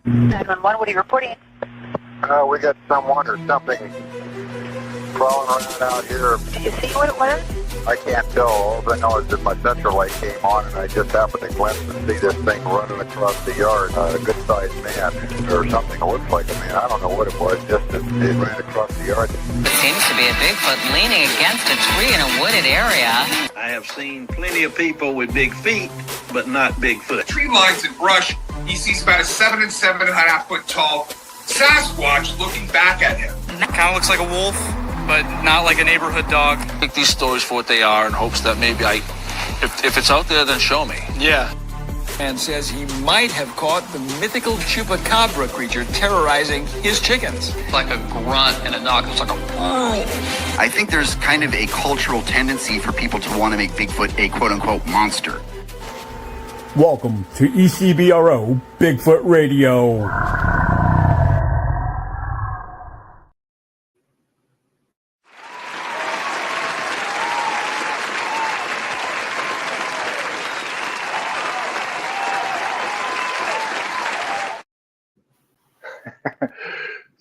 911, what are you reporting? We got someone or something crawling around out here. Did you see what it was? I can't tell. All I know is that my central light came on and I just happened to glimpse and see this thing running across the yard. A good-sized man or something. It looks like a man. I don't know what it was. Just it ran across the yard. It seems to be a Bigfoot leaning against a tree in a wooded area. I have seen plenty of people with big feet, but not Bigfoot. Tree lines and brush, he sees about a 7 and 7.5 foot tall Sasquatch looking back at him. Kind of looks like a wolf, but not like a neighborhood dog. Take these stories for what they are in hopes that maybe if it's out there, then show me. Yeah. And says he might have caught the mythical chupacabra creature terrorizing his chickens. Like a grunt and a knock. It's like a... I think there's kind of a cultural tendency for people to want to make Bigfoot a quote-unquote monster. Welcome to ECBRO Bigfoot Radio.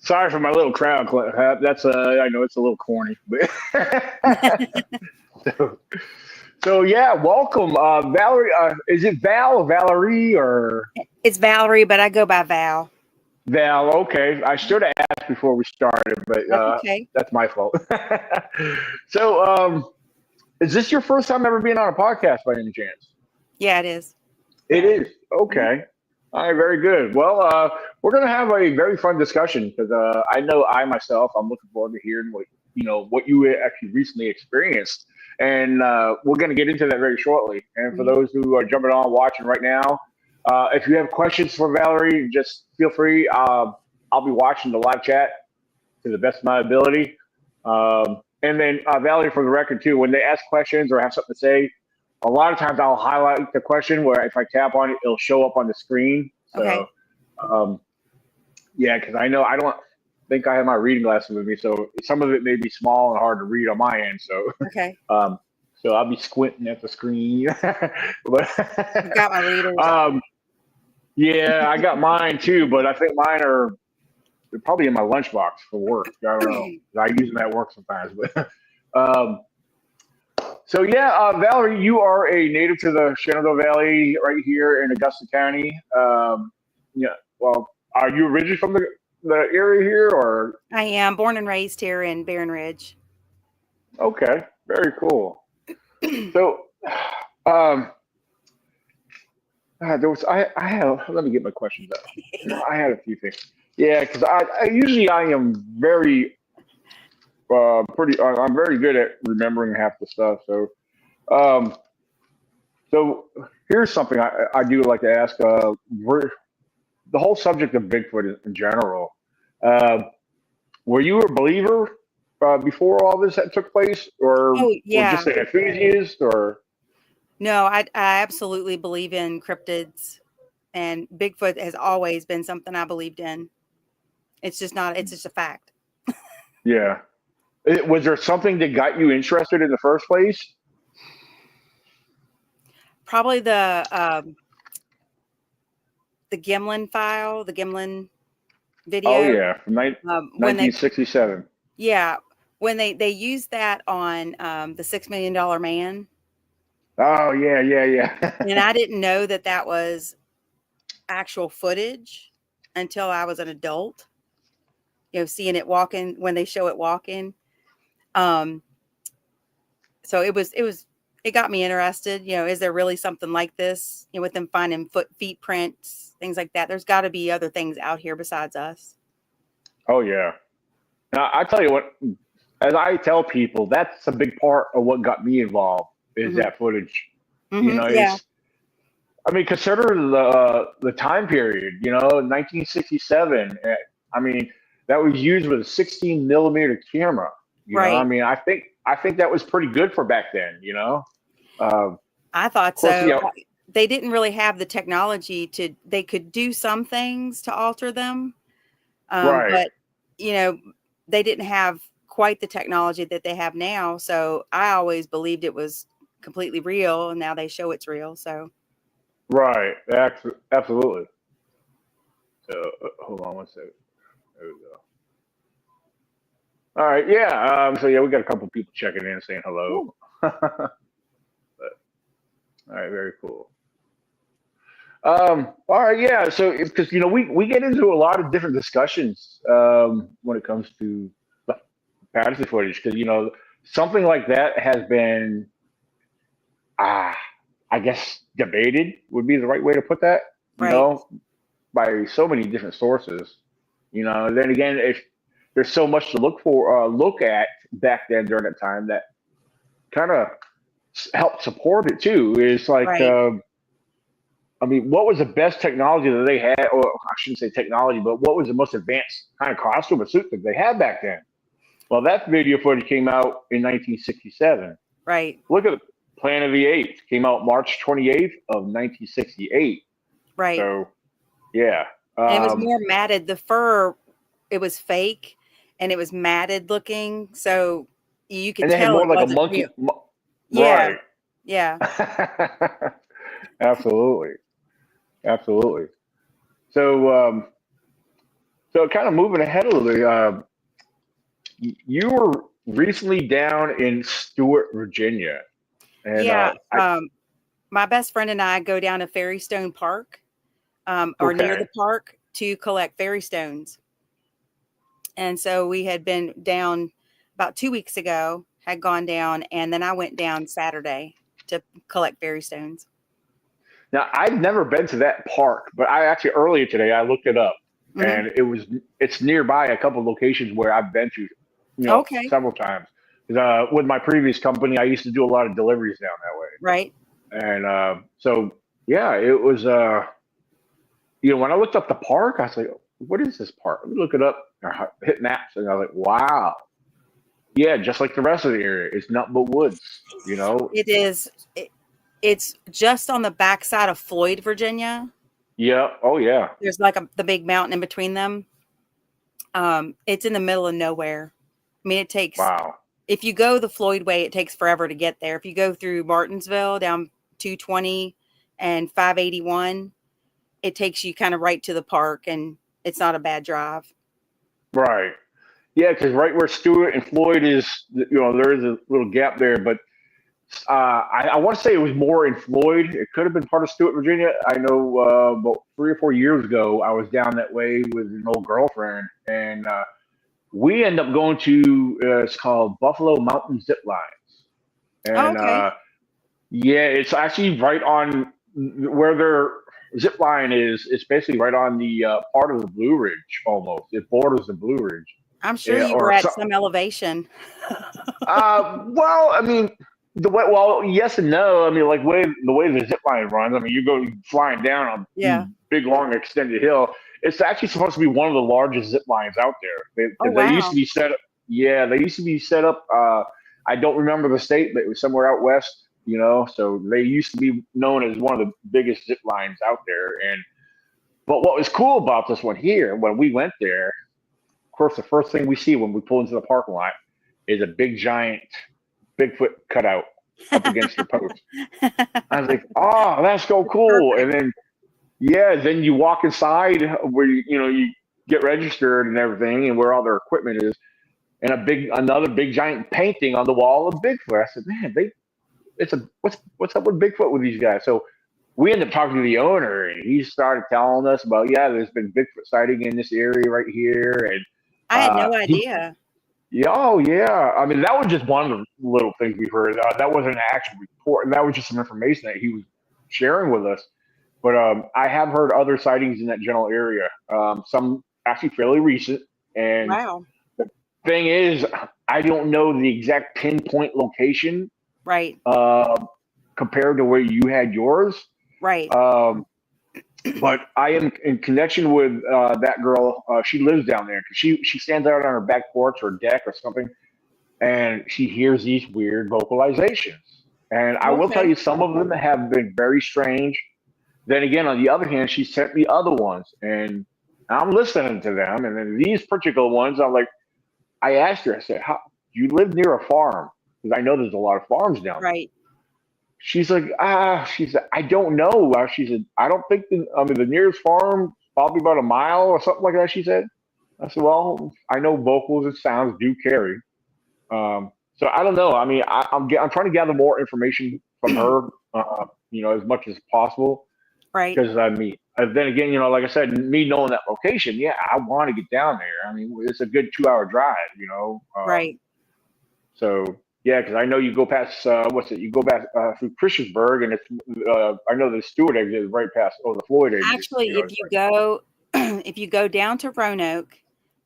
Sorry for my little crowd clap. That's I know it's a little corny, but so yeah, welcome, Valerie. Is it Val or Valerie or? It's Valerie, but I go by Val. Val, okay. I should have asked before we started, but okay. That's my fault. So, is this your first time ever being on a podcast by any chance? Yeah, it is. It is. Okay. All right, very good. Well, we're going to have a very fun discussion because I know I'm looking forward to hearing what you actually recently experienced, and we're going to get into that very shortly. And for those who are jumping on watching right now, if you have questions for Valerie, just feel free. I'll be watching the live chat to the best of my ability. And then Valerie, for the record too, when they ask questions or have something to say, a lot of times I'll highlight the question where if I tap on it, it'll show up on the screen. So, okay. Yeah, because I know I don't think I have my reading glasses with me, so some of it may be small and hard to read on my end. So, okay. So I'll be squinting at the screen. But I've got my readers. Yeah, I got mine too, but I think they're probably in my lunchbox for work. I don't know. I use them at work sometimes, but. So yeah, Valerie, you are a native to the Shenandoah Valley right here in Augusta County. Yeah, well, are you originally from the area here, or? I am born and raised here in Barren Ridge. Okay, very cool. So, let me get my questions up. I had a few things. Yeah, because I usually am very. I'm very good at remembering half the stuff. So, so here's something I do like to ask. The whole subject of Bigfoot in general. Were you a believer before all this took place, or, or just an enthusiast, or? No, I absolutely believe in cryptids, and Bigfoot has always been something I believed in. It's just a fact. Yeah. Was there something that got you interested in the first place? Probably the Gimlin file, the Gimlin video. Oh yeah, from 1967. When they used that on the $6 Million Man. Oh yeah. And I didn't know that was actual footage until I was an adult. Seeing it walking when they show it walking. So it got me interested. Is there really something like this? With them finding feet prints, things like that. There's got to be other things out here besides us. Oh yeah. Now I tell you what, as I tell people, that's a big part of what got me involved is that footage. Yeah. I mean, consider the time period. 1967. I mean, that was used with a 16 millimeter camera. Right. I mean, I think that was pretty good for back then, I thought so. They didn't really have the technology they could do some things to alter them. Right. But, they didn't have quite the technology that they have now. So I always believed it was completely real, and now they show it's real. So. Right. Absolutely. So hold on one second. There we go. All right, yeah. So yeah, we got a couple people checking in saying hello. But, all right, very cool. All right, yeah. So because we get into a lot of different discussions when it comes to fantasy footage because something like that has been I guess debated would be the right way to put that. Right. By so many different sources. Then again, if there's so much to look at back then during that time that kind of helped support it too. Is like, Right. I mean, what was the best technology that they had? Or I shouldn't say technology, but what was the most advanced kind of costume or suit that they had back then? Well, that video footage came out in 1967. Right. Look at Planet of the Apes. Came out March 28th of 1968. Right. So, yeah. And it was more matted. The fur, it was fake, and it was matted looking, so you could and they had tell more it like a wasn't monkey. real. Yeah. Right. Yeah. Absolutely. So, so kind of moving ahead a little bit, you were recently down in Stewart, Virginia, and Yeah. My best friend and I go down to Fairy Stone Park, or near the park, to collect fairy stones. And so we had been down about 2 weeks ago, had gone down, and then I went down Saturday to collect fairy stones. Now, I've never been to that park, but I actually earlier today I looked it up, Mm-hmm. and it's nearby a couple of locations where I've been to, Okay. several times. With my previous company, I used to do a lot of deliveries down that way, Right. and so yeah, it was. When I looked up the park, I was like, "What is this park?" Let me look it up. I hit maps, and I was like, "Wow, yeah, just like the rest of the area, it's nothing but woods." It is. It's just on the backside of Floyd, Virginia. Yeah. Oh, yeah. There's like the big mountain in between them. It's in the middle of nowhere. I mean, it takes. Wow. If you go the Floyd way, it takes forever to get there. If you go through Martinsville down 220 and 581, it takes you kind of right to the park, and it's not a bad drive. Right. Yeah, because right where Stewart and Floyd is, there is a little gap there, but I want to say it was more in Floyd. It could have been part of Stewart, Virginia. I know about 3 or 4 years ago, I was down that way with an old girlfriend, and we end up going to it's called Buffalo Mountain Zip Lines, and okay. Yeah, it's actually right on where their zip line is. It's basically right on the part of the Blue Ridge almost. It borders the Blue Ridge. I'm sure you were at some elevation. Well, I mean, yes and no. I mean, like the way the zip line runs. I mean, you go flying down a big, long, extended hill. It's actually supposed to be one of the largest zip lines out there. They used to be set up. Yeah, they used to be set up. I don't remember the state, but it was somewhere out west. So they used to be known as one of the biggest zip lines out there. But what was cool about this one here, when we went there, of course, the first thing we see when we pull into the parking lot is a big, giant Bigfoot cutout up against the post. I was like, "Oh, that's so cool!" And then, then you walk inside where you get registered and everything, and where all their equipment is, and another big, giant painting on the wall of Bigfoot. I said, "Man, what's up with Bigfoot with these guys?" So we ended up talking to the owner, and he started telling us about, there's been Bigfoot sighting in this area right here, and I had no idea. Yeah. I mean, that was just one of the little things we heard. That wasn't an actual report, and that was just some information that he was sharing with us. But I have heard other sightings in that general area. Some actually fairly recent. And wow. The thing is, I don't know the exact pinpoint location. Right. Compared to where you had yours. Right. But I am in connection with that girl. She lives down there. She stands out on her back porch or deck or something, and she hears these weird vocalizations. And I will tell you, some of them have been very strange. Then again, on the other hand, she sent me other ones, and I'm listening to them. And then these particular ones, I asked her, I said, "How do you live near a farm?" Because I know there's a lot of farms down there. Right. She's like, she said, "I don't know." She said, "I don't think the nearest farm probably about a mile or something like that, she said. I said, well, I know vocals and sounds do carry. So I don't know. I mean, I'm trying to gather more information from her, as much as possible. Right. Because I mean, then again, like I said, me knowing that location, yeah, I want to get down there. I mean, it's a good 2-hour drive, Right. So yeah, because I know you go past You go past through Christiansburg, and it's I know the Stewart exit is right past, the Floyd exit. Actually, if you go, if you go down to Roanoke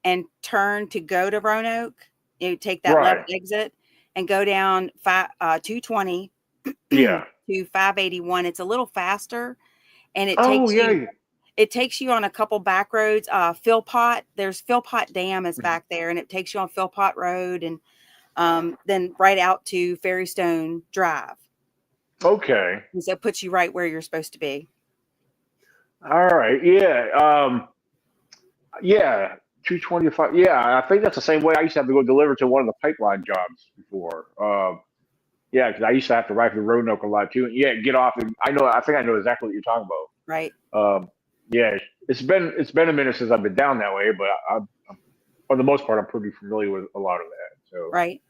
and turn to go to Roanoke, you take that left exit and go down 220 yeah to 581. It's a little faster, and it takes you on a couple back roads. Philpott, there's Philpott Dam is back there, and it takes you on Philpott Road, and then right out to Ferrystone Drive. Okay. And so it puts you right where you're supposed to be. All right. Yeah. Yeah. 225. Yeah, I think that's the same way I used to have to go deliver to one of the pipeline jobs before. Yeah, because I used to have to ride through Roanoke a lot too. Yeah, get off, and I think I know exactly what you're talking about. Right. Yeah, it's been a minute since I've been down that way, but I'm for the most part, I'm pretty familiar with a lot of that. So right.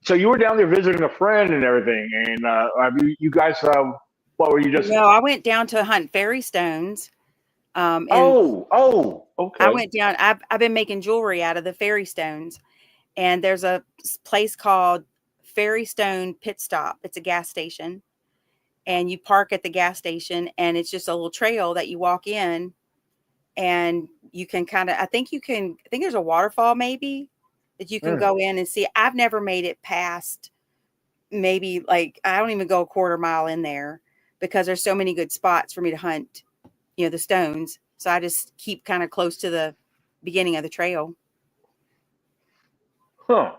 So you were down there visiting a friend and everything, and you guys, what were you just? No, I went down to hunt fairy stones. Okay. I went down. I've been making jewelry out of the fairy stones, and there's a place called Fairy Stone Pit Stop. It's a gas station, and you park at the gas station, and it's just a little trail that you walk in, and you can I think there's a waterfall maybe that you can go in and see. I've never made it past maybe I don't even go a quarter mile in there because there's so many good spots for me to hunt, the stones. So I just keep kind of close to the beginning of the trail. Huh.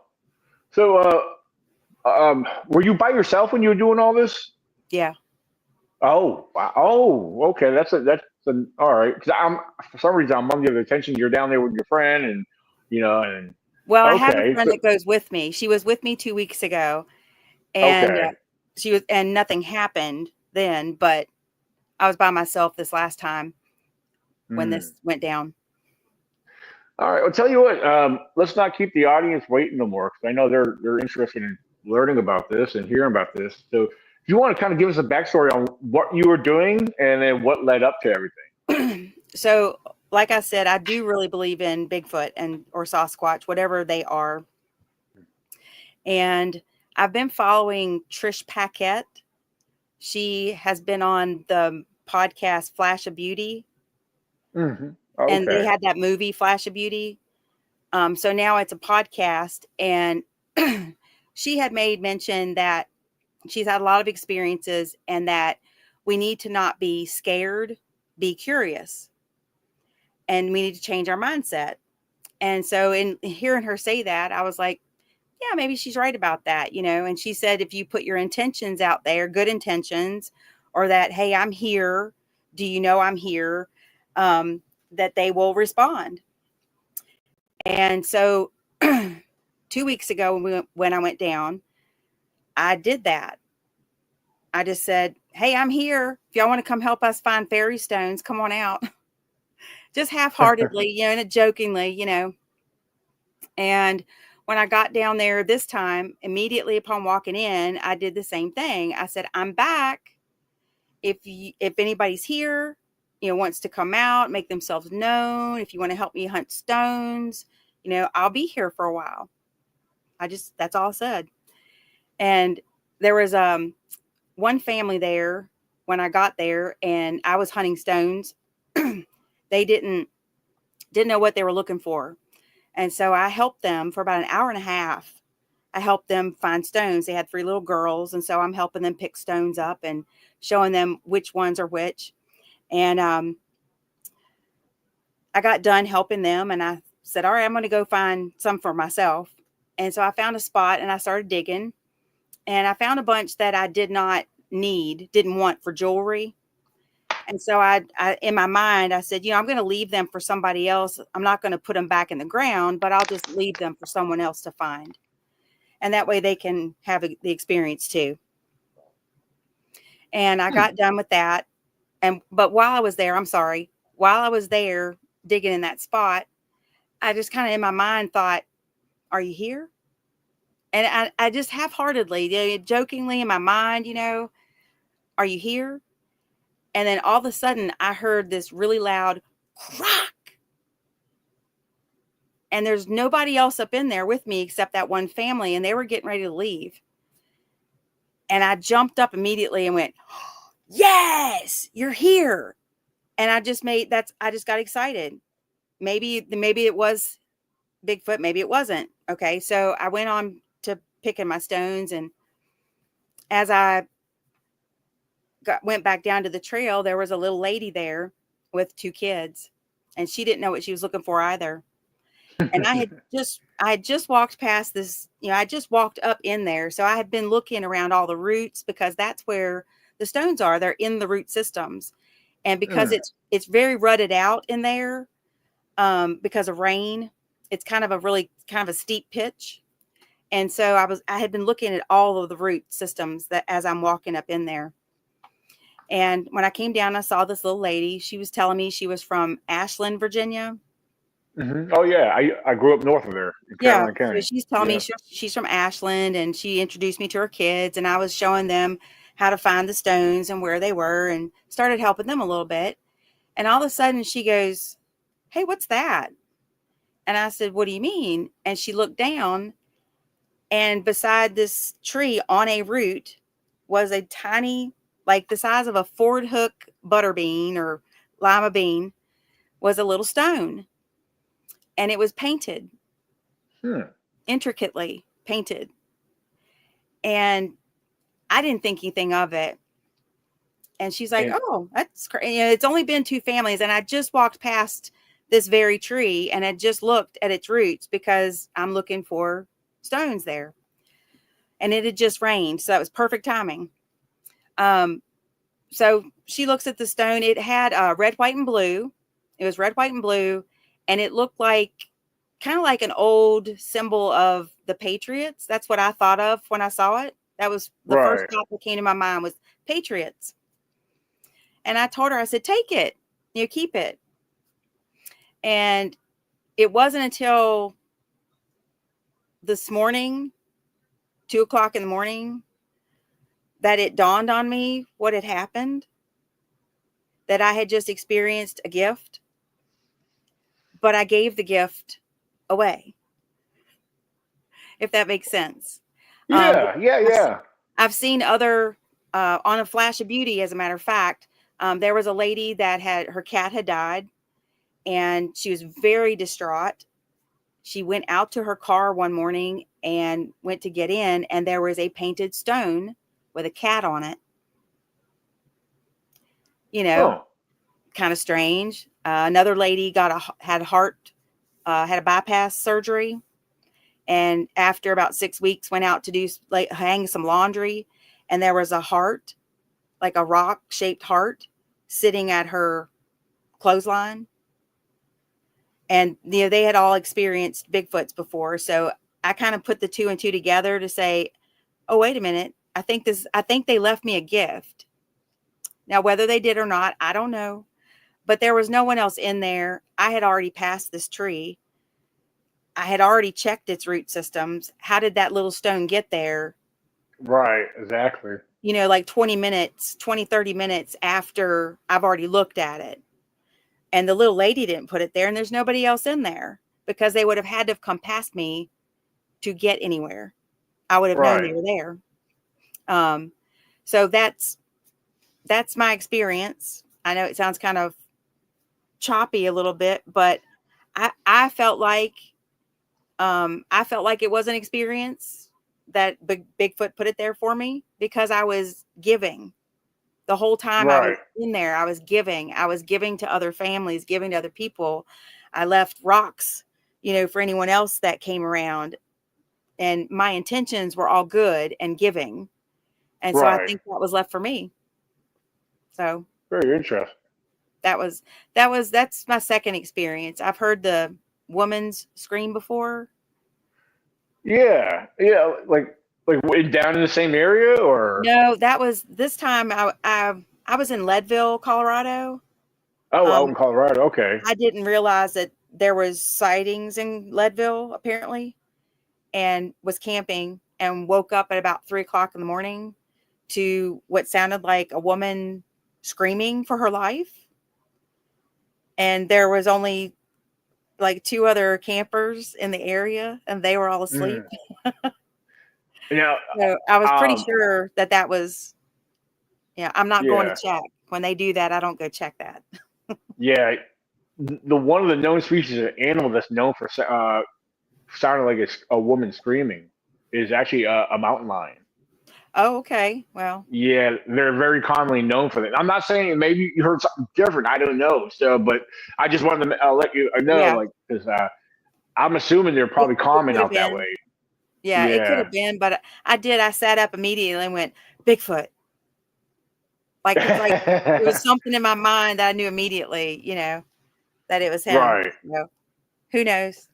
So, were you by yourself when you were doing all this? Yeah. Oh, wow. Oh, okay. That's all right. Because for some reason I'm under the attention you're down there with your friend, and Well, I have a friend that goes with me. She was with me 2 weeks ago, and and nothing happened then. But I was by myself this last time when this went down. All right. I'll tell you what. Let's not keep the audience waiting no more, because I know they're interested in learning about this and hearing about this. So, if you want to kind of give us a backstory on what you were doing and then what led up to everything. So, like I said, I do really believe in Bigfoot or Sasquatch, whatever they are. And I've been following Trish Paquette. She has been on the podcast Flash of Beauty. Mm-hmm. Okay. And they had that movie Flash of Beauty. So now it's a podcast, and she had made mention that she's had a lot of experiences and that we need to not be scared, be curious. And we need to change our mindset. And so in hearing her say that, I was like, yeah, maybe she's right about that, And she said, if you put your intentions out there, good intentions, or that, hey, I'm here. Do you know I'm here? That they will respond. And so 2 weeks ago when I went down, I did that. I just said, hey, I'm here. If y'all want to come help us find fairy stones, come on out. Just half-heartedly, and jokingly, And when I got down there this time, immediately upon walking in, I did the same thing. I said, I'm back. If anybody's here, wants to come out, make themselves known. If you want to help me hunt stones, I'll be here for a while. That's all I said. And there was one family there when I got there, and I was hunting stones. They didn't know what they were looking for. And so I helped them for about an hour and a half. I helped them find stones. They had 3 little girls. And so I'm helping them pick stones up and showing them which ones are which. And I got done helping them, and I said, all right, I'm going to go find some for myself. And so I found a spot, and I started digging, and I found a bunch that I didn't want for jewelry. And so I in my mind, I said, I'm going to leave them for somebody else. I'm not going to put them back in the ground, but I'll just leave them for someone else to find. And that way they can have the experience too. And I got done with that. But while I was there digging in that spot, I just kind of in my mind thought, are you here? And I just half-heartedly, jokingly in my mind, are you here? And then all of a sudden I heard this really loud crack. And there's nobody else up in there with me except that one family, and they were getting ready to leave. And I jumped up immediately and went, yes, you're here. And I just got excited. Maybe it was Bigfoot, maybe it wasn't. Okay. So I went on to picking my stones, and as I went back down to the trail, there was a little lady there with 2 kids, and she didn't know what she was looking for either. And I had just walked past this, I just walked up in there. So I had been looking around all the roots, because that's where the stones are. They're in the root systems. And because it's very rutted out in there, because of rain, it's kind of a steep pitch. And so I had been looking at all of the root systems that as I'm walking up in there. And when I came down, I saw this little lady. She was telling me she was from Ashland, Virginia. Mm-hmm. Oh yeah, I grew up north of there in Caroline County. So she's telling me she's from Ashland, and she introduced me to her kids, and I was showing them how to find the stones and where they were, and started helping them a little bit. And all of a sudden she goes, hey, what's that? And I said, what do you mean? And she looked down, and beside this tree on a root was a tiny, like the size of a Ford Hook butter bean or lima bean, was a little stone. And it was painted, intricately painted. And I didn't think anything of it. And she's like, oh, that's crazy. It's only been 2 families. And I just walked past this very tree and had just looked at its roots, because I'm looking for stones there. And it had just rained. So that was perfect timing. So she looks at the stone. It had red, white, and blue. It was red, white, and blue. And it looked like kind of like an old symbol of the Patriots. That's what I thought of when I saw it. That was the first thought that came to my mind, was Patriots. And I told her, I said, take it, keep it. And it wasn't until this morning, 2:00 in the morning, that it dawned on me what had happened, that I had just experienced a gift. But I gave the gift away, if that makes sense. Yeah. I've seen other, on a Flash of Beauty, as a matter of fact, there was a lady that her cat had died, and she was very distraught. She went out to her car one morning and went to get in, and there was a painted stone with a cat on it. Kind of strange. Another lady had a bypass surgery, and after about 6 weeks went out to hang some laundry, and there was a heart, like a rock shaped heart, sitting at her clothesline. And they had all experienced Bigfoots before, so I kind of put the 2 and 2 together to say, oh, wait a minute, I think they left me a gift. Now, whether they did or not, I don't know. But there was no one else in there. I had already passed this tree. I had already checked its root systems. How did that little stone get there? Right, exactly. Like 20 minutes, 20, 30 minutes after I've already looked at it. And the little lady didn't put it there, and there's nobody else in there, because they would have had to have come past me to get anywhere. I would have known they were there. So that's my experience. I know it sounds kind of choppy a little bit, but I felt like it was an experience that Bigfoot put it there for me, because I was giving the whole time. I was in there. I was giving to other families, giving to other people. I left rocks, for anyone else that came around, and my intentions were all good and giving. And so I think that was left for me. So very interesting. That's my second experience. I've heard the woman's scream before. Yeah. Like Like down in the same area, or No, that was this time. I was in Leadville, Colorado. out in Colorado. Okay. I didn't realize that there was sightings in Leadville apparently, and was camping and woke up at about 3:00 in the morning to what sounded like a woman screaming for her life. And there was only like 2 other campers in the area, and they were all asleep. Now, So I was pretty sure that was, I'm not going to Yeah. check. When they do that, I don't go check that. Yeah, the one of the known species of animal that's known for sounding like it's a woman screaming is actually a mountain lion. Oh, okay. Well, Yeah, they're very commonly known for that. I'm not saying maybe you heard something different. I don't know. So, but I just wanted to let you know, Yeah. like, because I'm assuming they're probably common could have out that been. way. Yeah, it could Yeah. have been, but I sat up immediately and went, Bigfoot. Like it was something in my mind that I knew immediately, that it was him. Right. So, who knows?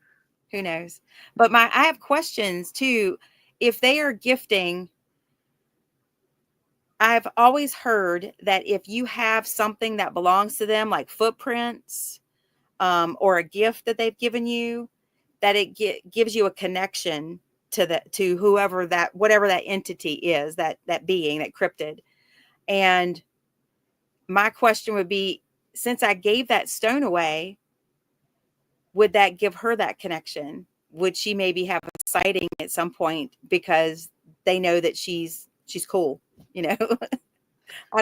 Who knows? But I have questions too. If they are gifting, I've always heard that if you have something that belongs to them, like footprints, or a gift that they've given you, that it gives you a connection to whoever whatever that entity is, that being, that cryptid. And my question would be, since I gave that stone away, would that give her that connection? Would she maybe have a sighting at some point because they know that she's cool? I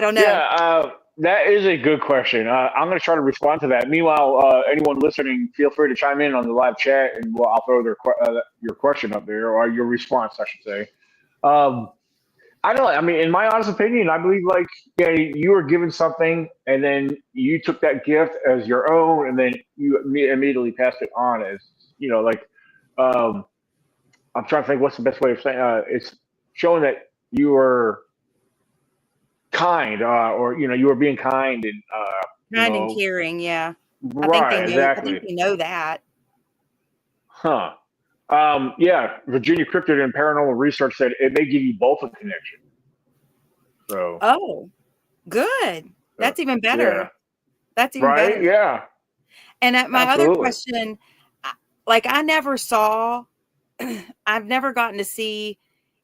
don't know. Yeah, that is a good question. I'm going to try to respond to that. Meanwhile, anyone listening, feel free to chime in on the live chat, and I'll throw your question up there, or your response, I should say. I don't know. I mean, in my honest opinion, I believe you were given something, and then you took that gift as your own, and then you immediately passed it on as um, I'm trying to think what's the best way of saying. It's showing that you were kind, or you were being kind and Kind and caring, yeah. Right, I exactly. think they know that. Huh. Yeah, Virginia Cryptid and Paranormal Research said it may give you both a connection. So. Oh, good. That's even better. Yeah. That's even right? better. Yeah. And my Absolutely. other question, I never saw, I've never gotten to see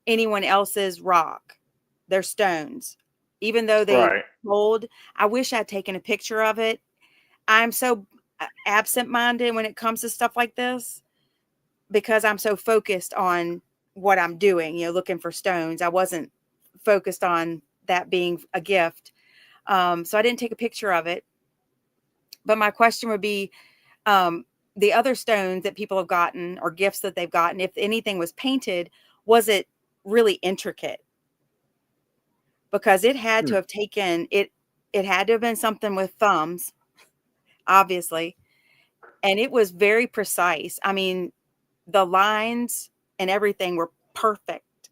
anyone else's rock, their stones, even though they told. I wish I'd taken a picture of it. I'm so absent-minded when it comes to stuff like this because I'm so focused on what I'm doing, looking for stones. I wasn't focused on that being a gift. So I didn't take a picture of it. But my question would be, the other stones that people have gotten or gifts that they've gotten, if anything was painted, was it really intricate? Because it had to have taken it. It had to have been something with thumbs, obviously. And it was very precise. I mean, the lines and everything were perfect.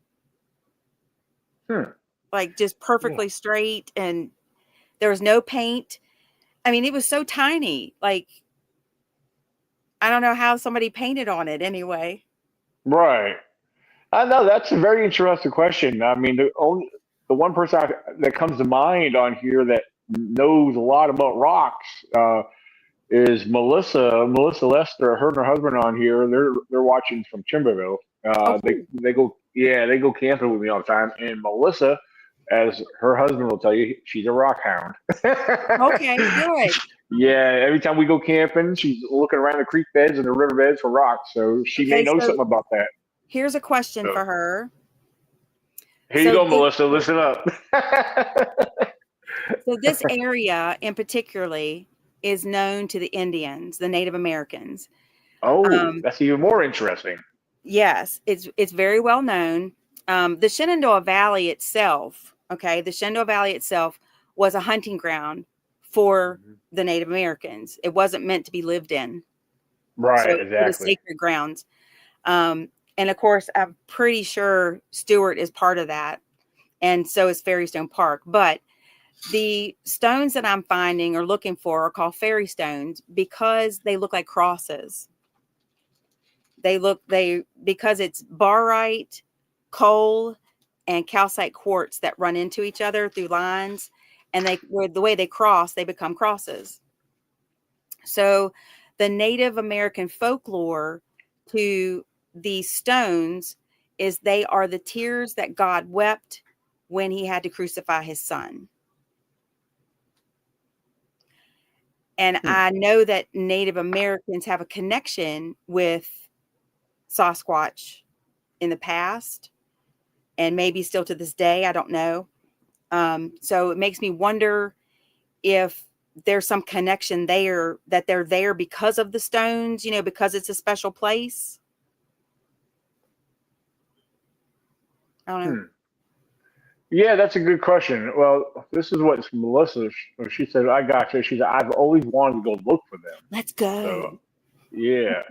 Like just perfectly straight, and there was no paint. I mean, it was so tiny. Like, I don't know how somebody painted on it anyway. Right. I know that's a very interesting question. I mean, the one person that comes to mind on here that knows a lot about rocks is Melissa Lester. Her and her husband on here. They're watching from Timberville. They go camping with me all the time. And Melissa, as her husband will tell you, she's a rock hound. Okay, good. Yeah, every time we go camping, she's looking around the creek beds and the river beds for rocks. So she may know something about that. Here's a question for her. Here you go, Melissa. Listen up. So this area in particularly is known to the Indians, the Native Americans. Oh, that's even more interesting. Yes, it's very well known. The Shenandoah Valley itself, the Shenandoah Valley itself was a hunting ground for the Native Americans. It wasn't meant to be lived in. Right, so exactly. It was sacred grounds. And of course, I'm pretty sure Stewart is part of that. And so is Fairy Stone Park. But the stones that I'm finding or looking for are called fairy stones because they look like crosses. Because it's barite, coal and calcite quartz that run into each other through lines, and the way they cross, they become crosses. So the Native American folklore to these stones is they are the tears that God wept when he had to crucify his son. And I know that Native Americans have a connection with Sasquatch in the past, and maybe still to this day. I don't know. So it makes me wonder if there's some connection there, that they're there because of the stones, because it's a special place. I don't know. Yeah, that's a good question. Well, this is what Melissa, she said, I got you. She said, I've always wanted to go look for them. Let's go. So, yeah.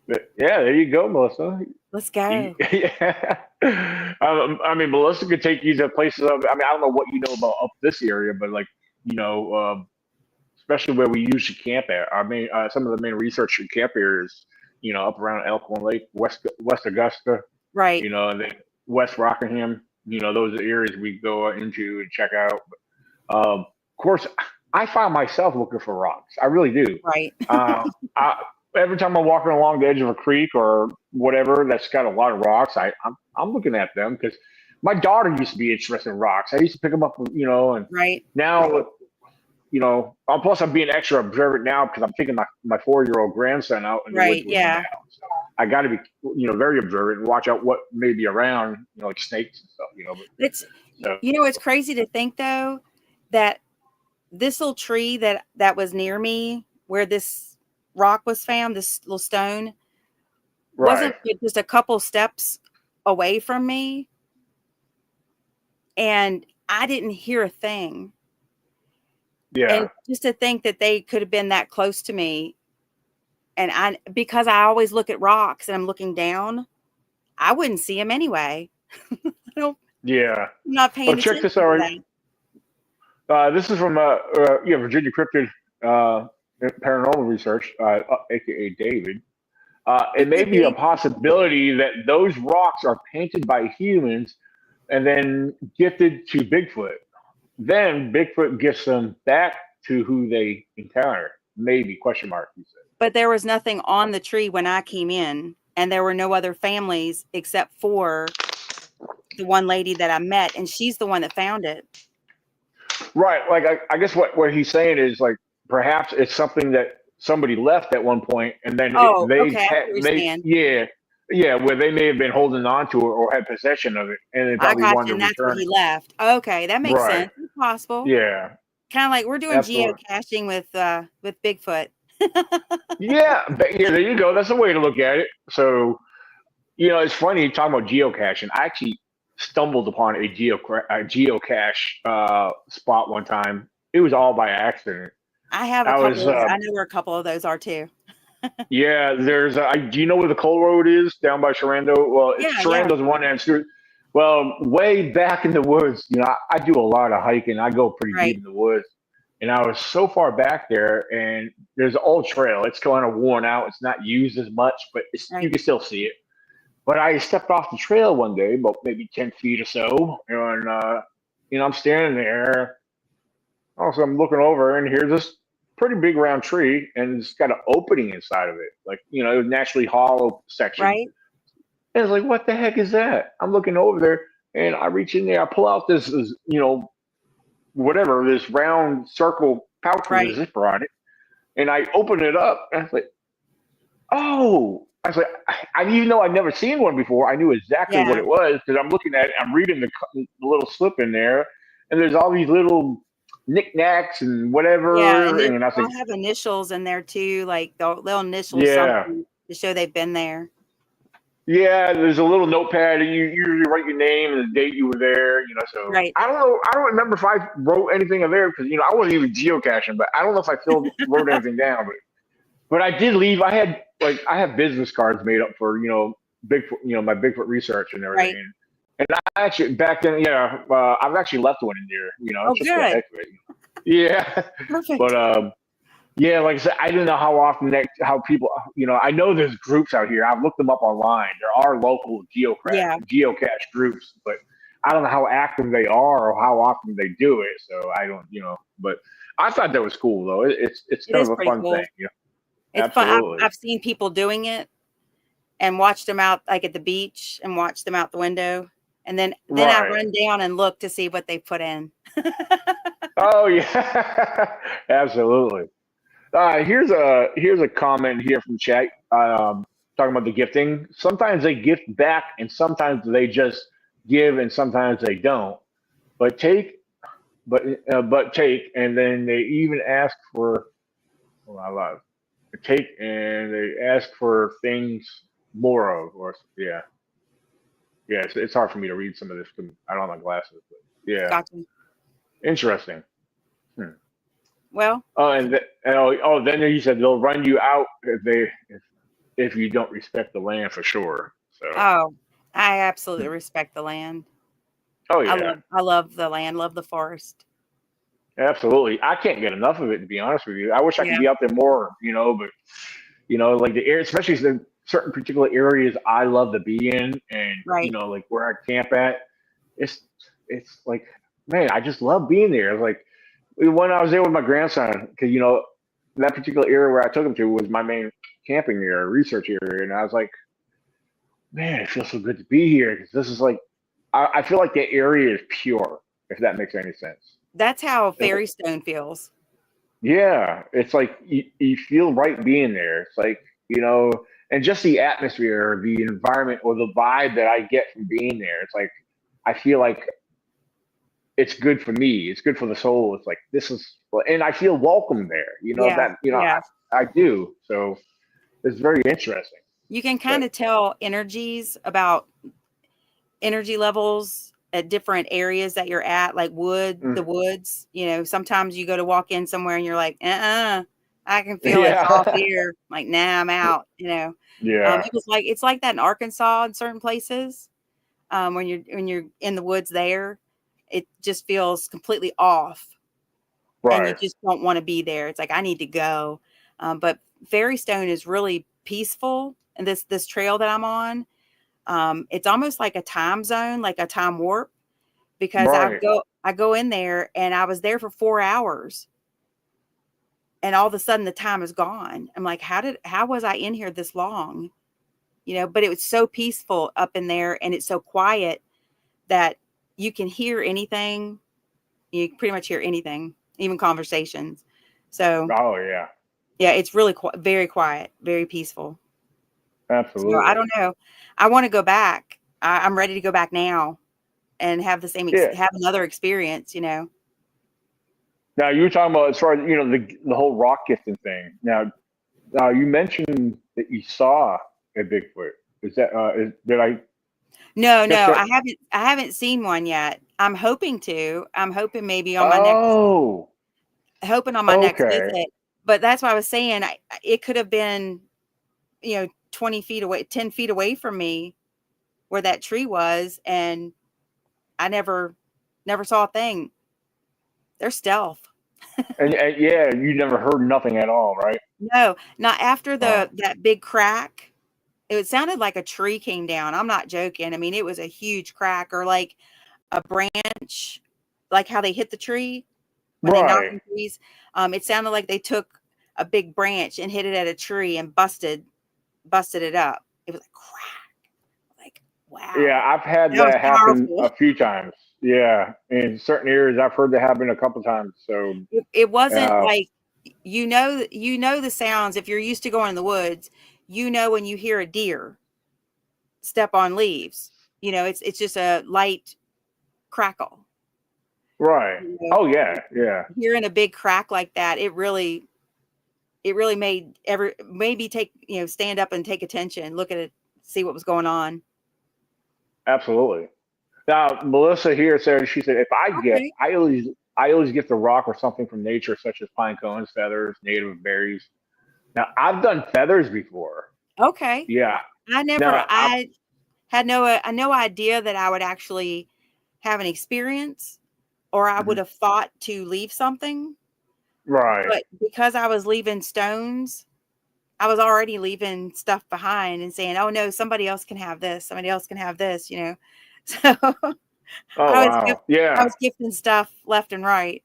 But, yeah, there you go, Melissa. Let's go. Yeah. I mean, Melissa could take you to places. I don't know what you know about up this area, but especially where we usually camp at. Some of the main research camp areas, up around Elkhorn Lake, West Augusta, right? And then West Rockingham. Those are areas we go into and check out. Of course, I find myself looking for rocks. I really do. Right. Every time I'm walking along the edge of a creek or whatever that's got a lot of rocks, I'm looking at them because my daughter used to be interested in rocks. I used to pick them up, and right now, plus I'm being extra observant now because I'm taking my 4-year-old grandson out in the woods with me now. So I got to be, very observant and watch out what may be around, like snakes and stuff, It's, it's crazy to think though, that this little tree that was near me where this rock was found, this little stone, wasn't just a couple steps away from me. And I didn't hear a thing. Yeah. And just to think that they could have been that close to me. And because I always look at rocks and I'm looking down, I wouldn't see them anyway. I'm not paying attention. Check this out. This is from Virginia Cryptid Paranormal Research, aka David. It may be a possibility that those rocks are painted by humans and then gifted to Bigfoot. Then Bigfoot gifts them back to who they encounter. Maybe, question mark, he said. But there was nothing on the tree when I came in, and there were no other families except for the one lady that I met, and she's the one that found it. Right. Like, I guess what he's saying is, like, perhaps it's something that somebody left at one point, and then where they may have been holding on to it or had possession of it, and they probably wanted to that's return what he left. Okay, that makes sense. It's possible. Yeah. Kind of like we're doing geocaching with Bigfoot. Yeah, there you go. That's a way to look at it. So, it's funny talking about geocaching. I actually stumbled upon a geocache spot one time. It was all by accident. I have a couple. I know where a couple of those are too. Yeah, there's. Do you know where the Coal Road is down by Sharando? Well, Sharando's one end. Well, way back in the woods, I do a lot of hiking. I go pretty deep in the woods, and I was so far back there, and there's an old trail. It's kind of worn out. It's not used as much, but you can still see it. But I stepped off the trail one day, about maybe 10 feet or so, and I'm standing there. Also, I'm looking over, and here's this pretty big round tree, and it's got an opening inside of it, like a naturally hollow section. Right. And it's like, what the heck is that? I'm looking over there, and I reach in there, I pull out this this round circle pouch with a zipper on it, and I open it up, and I was like, oh. I was like, even though I'd never seen one before, I knew exactly what it was because I'm looking at it, I'm reading the little slip in there, and there's all these little knickknacks and whatever. Yeah, and I they have initials in there too, like the little initials something to show they've been there. Yeah, there's a little notepad, and you usually write your name and the date you were there. So I don't know. I don't remember if I wrote anything in there because I wasn't even geocaching, but I don't know if I wrote anything down. But I did leave. I have business cards made up for Bigfoot, my Bigfoot research and everything. Right. And I actually back then, I've actually left one in there. Oh, just good. Yeah. Perfect. But Yeah, like I said, I don't know how often how people, I know there's groups out here. I've looked them up online. There are local Yeah. geocache groups, but I don't know how active they are or how often they do it. So I don't, but I thought that was cool though. It's It kind is of a pretty fun cool. thing. It's fun. Absolutely. I've seen people doing it and watched them out like at the beach and watched them out the window. And then I Right. run down and look to see what they put in. Oh yeah, absolutely. Here's a comment here from chat. Talking about the gifting. Sometimes they gift back, and sometimes they just give, and sometimes they don't. But take, and then they even ask for. Oh, I love take, and they ask for things more of, or yeah. It's hard for me to read some of this. I don't have my glasses, but yeah, Gotcha. interesting. Well. Then you said they'll run you out if you don't respect the land for sure. So. Oh, I absolutely respect the land. Oh yeah. I love the land, love the forest. Absolutely. I can't get enough of it, to be honest with you. I wish I could be out there more, but like the area, especially the certain particular areas I love to be in, and right. Like where I camp at, it's like, man, I just love being there. It's like when I was there with my grandson, because that particular area where I took him to was my main camping area, research area, and I was like, man, it feels so good to be here because this is like, I feel like the area is pure, if that makes any sense. That's how Fairy Stone feels. Yeah, it's like you feel right being there. It's like, and just the atmosphere, the environment, or the vibe that I get from being there. It's like, I feel like it's good for me. It's good for the soul. It's like, this is, and I feel welcome there. I do. So it's very interesting. You can kind of tell energies about energy levels at different areas that you're at, like the woods. Sometimes you go to walk in somewhere and you're like, I can feel it's off here. Like, nah, I'm out. Yeah. It's like that in Arkansas in certain places. When you're in the woods there, it just feels completely off. Right. And you just don't want to be there. It's like, I need to go. But Fairy Stone is really peaceful. And this trail that I'm on, it's almost like a time zone, like a time warp, because I go in there and I was there for 4 hours and all of a sudden the time is gone. I'm like, how was I in here this long? But it was so peaceful up in there and it's so quiet that you can hear anything. You can pretty much hear anything, even conversations. So, yeah, it's really very quiet, very peaceful. Absolutely. So I don't know. I want to go back. I'm ready to go back now and have the same, have another experience, Now you were talking about as far as, the whole rock gifting thing. Now you mentioned that you saw a Bigfoot. Is that, did I? No, I haven't seen one yet. I'm hoping to. I'm hoping maybe on my next visit. But that's what I was saying. It could have been, 20 feet away, 10 feet away from me where that tree was. And I never saw a thing. They're stealth. and you never heard nothing at all, right? No, not after that big crack. It sounded like a tree came down. I'm not joking. I mean, it was a huge crack or like a branch, like how they hit the tree when they knock on trees. It sounded like they took a big branch and hit it at a tree and busted it up. It was like crack. Like, wow. Yeah, I've had that happen a few times. Yeah, in certain areas, I've heard that happen a couple times. So it wasn't like the sounds. If you're used to going in the woods, when you hear a deer step on leaves, it's just a light crackle. Right. Oh yeah. Hearing a big crack like that, it really made maybe take, stand up and take attention, look at it, see what was going on. Absolutely. Now, Melissa here said, she said, if I always get the rock or something from nature, such as pine cones, feathers, native berries. Now, I've done feathers before. Okay. Yeah. I had no idea that I would actually have an experience or I would have thought to leave something. Right. But because I was leaving stones, I was already leaving stuff behind and saying, "Oh no, somebody else can have this. Somebody else can have this." You know, so Oh, I was wow. I Yeah. was gifting stuff left and right.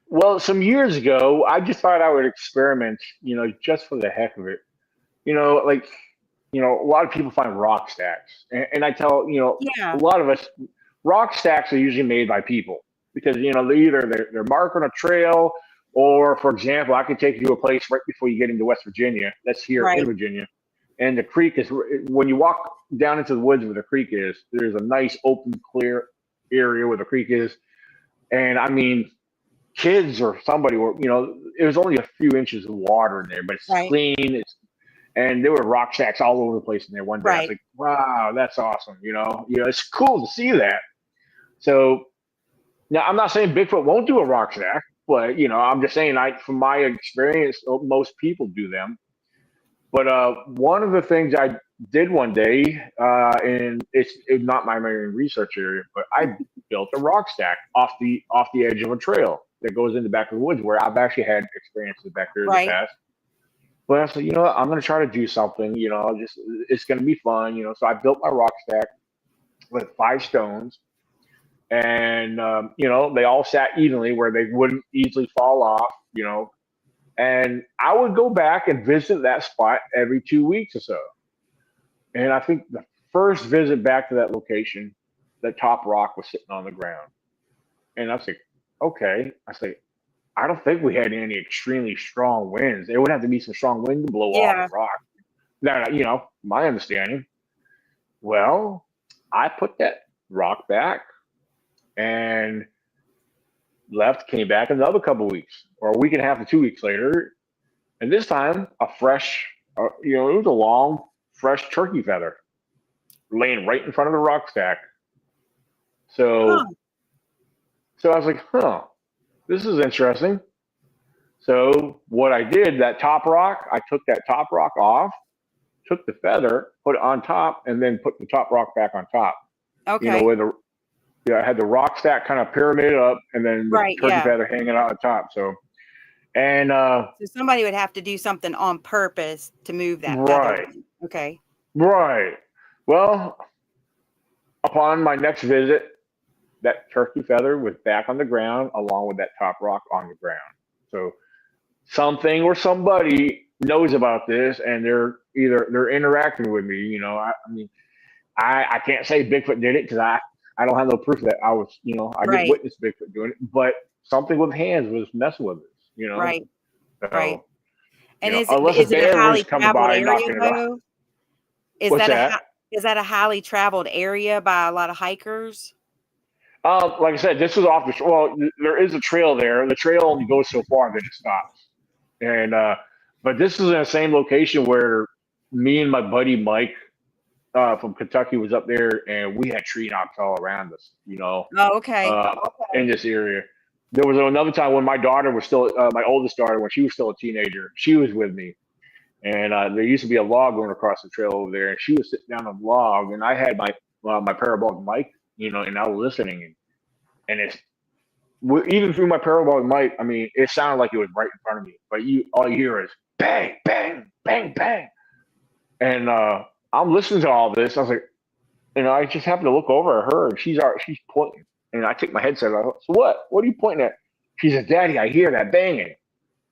Well, some years ago, I just thought I would experiment, just for the heck of it. Like, a lot of people find rock stacks. And I tell, a Yeah, lot of us, rock stacks are usually made by people because, they're marking a trail, or, for example, I could take you to a place right before you get into West Virginia. That's here in right, Virginia. And the creek is, when you walk down into the woods where the creek is, there's a nice open, clear area where the creek is. And I mean, kids or somebody were, it was only a few inches of water in there, but it's right, clean. And there were rock stacks all over the place in there one day. I was right. like, wow, that's awesome. It's cool to see that. So now I'm not saying Bigfoot won't do a rock stack, but I'm just saying, from my experience, most people do them. But one of the things I did one day, and it's not my main research area, but I built a rock stack off the edge of a trail that goes in the back of the woods where I've actually had experiences back there in the Right. past. But I said, what, I'm going to try to do something. It's going to be fun. So I built my rock stack with 5 stones, and they all sat evenly where they wouldn't easily fall off. And I would go back and visit that spot every 2 weeks or so. And I think the first visit back to that location, that top rock was sitting on the ground. And I was like, okay. I say, I don't think we had any extremely strong winds. There would have to be some strong wind to blow off Yeah. the rock. That, my understanding. Well, I put that rock back and left, came back another couple weeks, or a week and a half to 2 weeks later. And this time, a fresh, it was a long, fresh turkey feather laying right in front of the rock stack. So, Huh. so I was like, this is interesting. So what I did, that top rock, I took that top rock off, took the feather, put it on top, and then put the top rock back on top. Okay. Where I had the rock stack kind of pyramid up, and then the Right. turkey Yeah. feather hanging out on top. So, and So somebody would have to do something on purpose to move that feather. right, Okay. right. Well, upon my next visit, that turkey feather was back on the ground along with that top rock on the ground. So something or somebody knows about this, and they're interacting with me. I mean, I can't say Bigfoot did it because I don't have no proof that I was, I didn't Right. witness Bigfoot doing it, but something with hands was messing with us. Right. So, Right. And unless is a it a bear highly was coming traveled by area knocking it off. though? Is What's that that? is that a highly traveled area by a lot of hikers? Like I said, this was off the. Well, there is a trail there. The trail only goes so far, then it stops. And but this is in the same location where me and my buddy Mike from Kentucky was up there, and we had tree knocks all around us. Oh, okay. In this area. There was another time when my daughter was still, my oldest daughter, when she was still a teenager, she was with me. And there used to be a log going across the trail over there, and she was sitting down on the log, and I had my parabolic mic, and I was listening, and it's even through my parabolic mic. I mean, it sounded like it was right in front of me, but all you hear is bang, bang, bang, bang, and I'm listening to all this. I was like, I just happened to look over at her, and she's pointing, and I take my headset off. So what? What are you pointing at? She said, "Daddy, I hear that banging."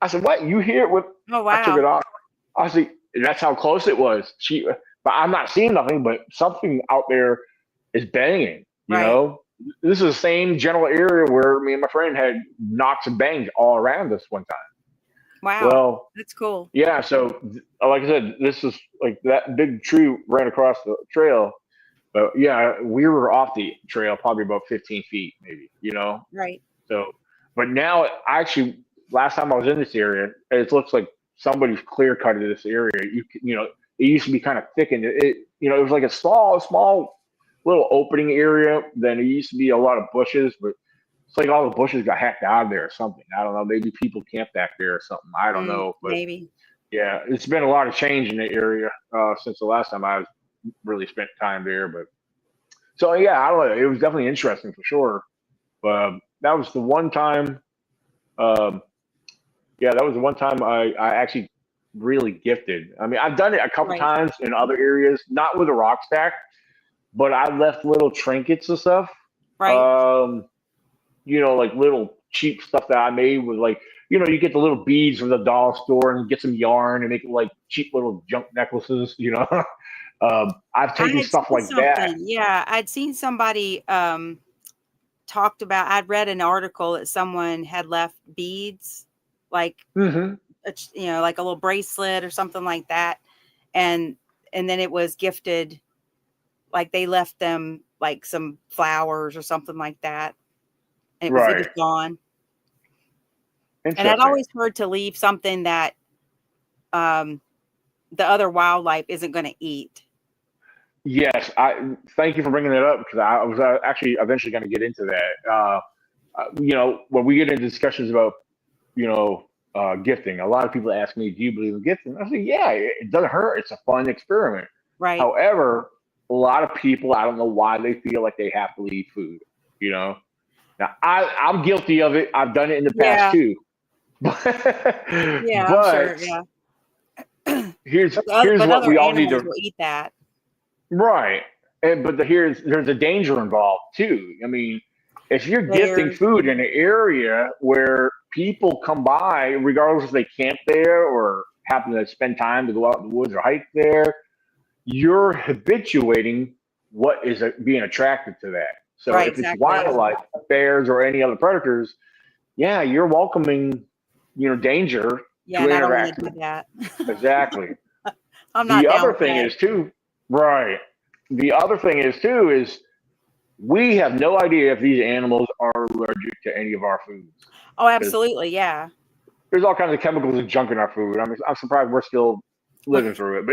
I said, "What? You hear it?" Oh, I took it wow. off. I see. That's how close it was. But I'm not seeing nothing. But something out there is banging. Right. This is the same general area where me and my friend had knocks and bangs all around us one time. Wow. Well, That's cool. yeah. So, like I said, this is like that big tree ran across the trail. But yeah, we were off the trail probably about 15 feet, maybe. Right. So, but now actually, last time I was in this area, it looks like somebody's clear cutted this area. It used to be kind of thickened. It was like a small little opening area. Then it used to be a lot of bushes, but it's like all the bushes got hacked out of there or something. I don't know. Maybe people camp back there or something. I don't know. But Maybe. yeah, it's been a lot of change in the area since the last time I really spent time there. But so yeah, I don't know. It was definitely interesting for sure. But that was the one time Yeah, that was the one time I actually really gifted. I mean, I've done it a couple Right. times in other areas, not with a rock stack, but I left little trinkets and stuff. Right. Like little cheap stuff that I made with like, you get the little beads from the dollar store and get some yarn and make like cheap little junk necklaces, I've I taken had stuff seen like that. something. Yeah, I'd seen somebody talked about. I'd read an article that someone had left beads, like Mm-hmm. like a little bracelet or something like that, and then it was gifted. Like they left them like some flowers or something like that, and it was Right. gone. And I'd Interesting. always heard to leave something that the other wildlife isn't going to eat. Yes, I thank you for bringing that up because I was actually eventually going to get into that. When we get into discussions about gifting, a lot of people ask me, "Do you believe in gifting?" I say, "Yeah, it doesn't hurt. It's a fun experiment." Right. However, a lot of people, I don't know why they feel like they have to leave food. Now I'm guilty of it. I've done it in the past too. Yeah, but I'm sure. Yeah. here's but what other we all need animals to. will eat that. Right. But there's a danger involved too. I mean, if you're gifting food in an area where people come by, regardless if they camp there or happen to spend time to go out in the woods or hike there, you're habituating what is being attracted to that. So Right, if it's exactly. wildlife, bears, or any other predators, yeah, you're welcoming, danger Yeah, to and I don't want interact to do with. that. Exactly. I'm not The down other with thing that. is too, right. The other thing is we have no idea if these animals are allergic to any of our foods. Oh, absolutely. Yeah. There's all kinds of chemicals and junk in our food. I'm surprised we're still living through it.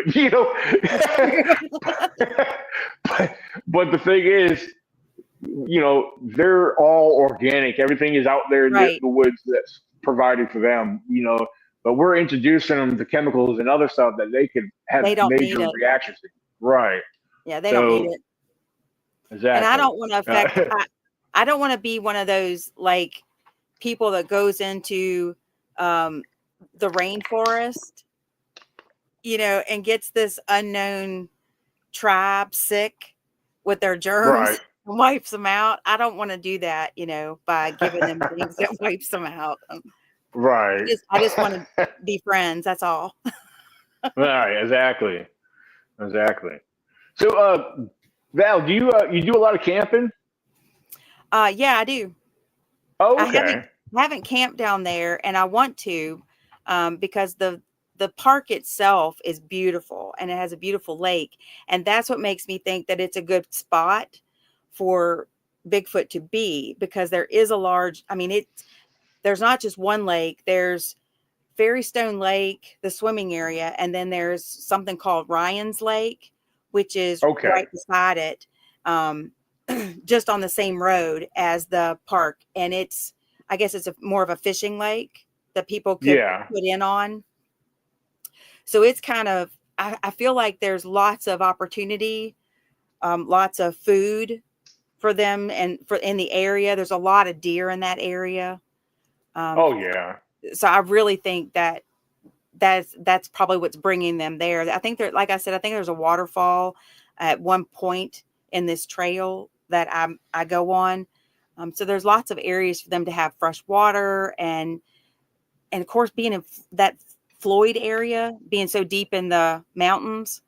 But but the thing is, they're all organic. Everything is out there in Right. the woods that's provided for them. But we're introducing them to chemicals and other stuff that they could have They don't major need it. reactions to. Right. Yeah, they don't need it. Exactly. And I don't want to affect. I don't want to be one of those like people that goes into the rainforest, and gets this unknown tribe sick with their germs Right. and wipes them out. I don't want to do that, by giving them things that wipes them out. Right. I just want to be friends. That's all. Right. Exactly. So, Val, do you do a lot of camping? Yeah, I do. Oh, I okay. haven't camped down there, and I want to, because the park itself is beautiful and it has a beautiful lake, and that's what makes me think that it's a good spot for Bigfoot to be, because there is a large. I mean, there's not just one lake. There's Fairy Stone Lake, the swimming area, and then there's something called Ryan's Lake, which is right beside it, just on the same road as the park. And I guess it's more of a fishing lake that people could put in on. So it's kind of, I feel like there's lots of opportunity, lots of food for them, and in the area. There's a lot of deer in that area. So I really think that's probably what's bringing them there. I think like I said, I think there's a waterfall at one point in this trail that I go on. So there's lots of areas for them to have fresh water, and of course, being in that Floyd area, being so deep in the mountains,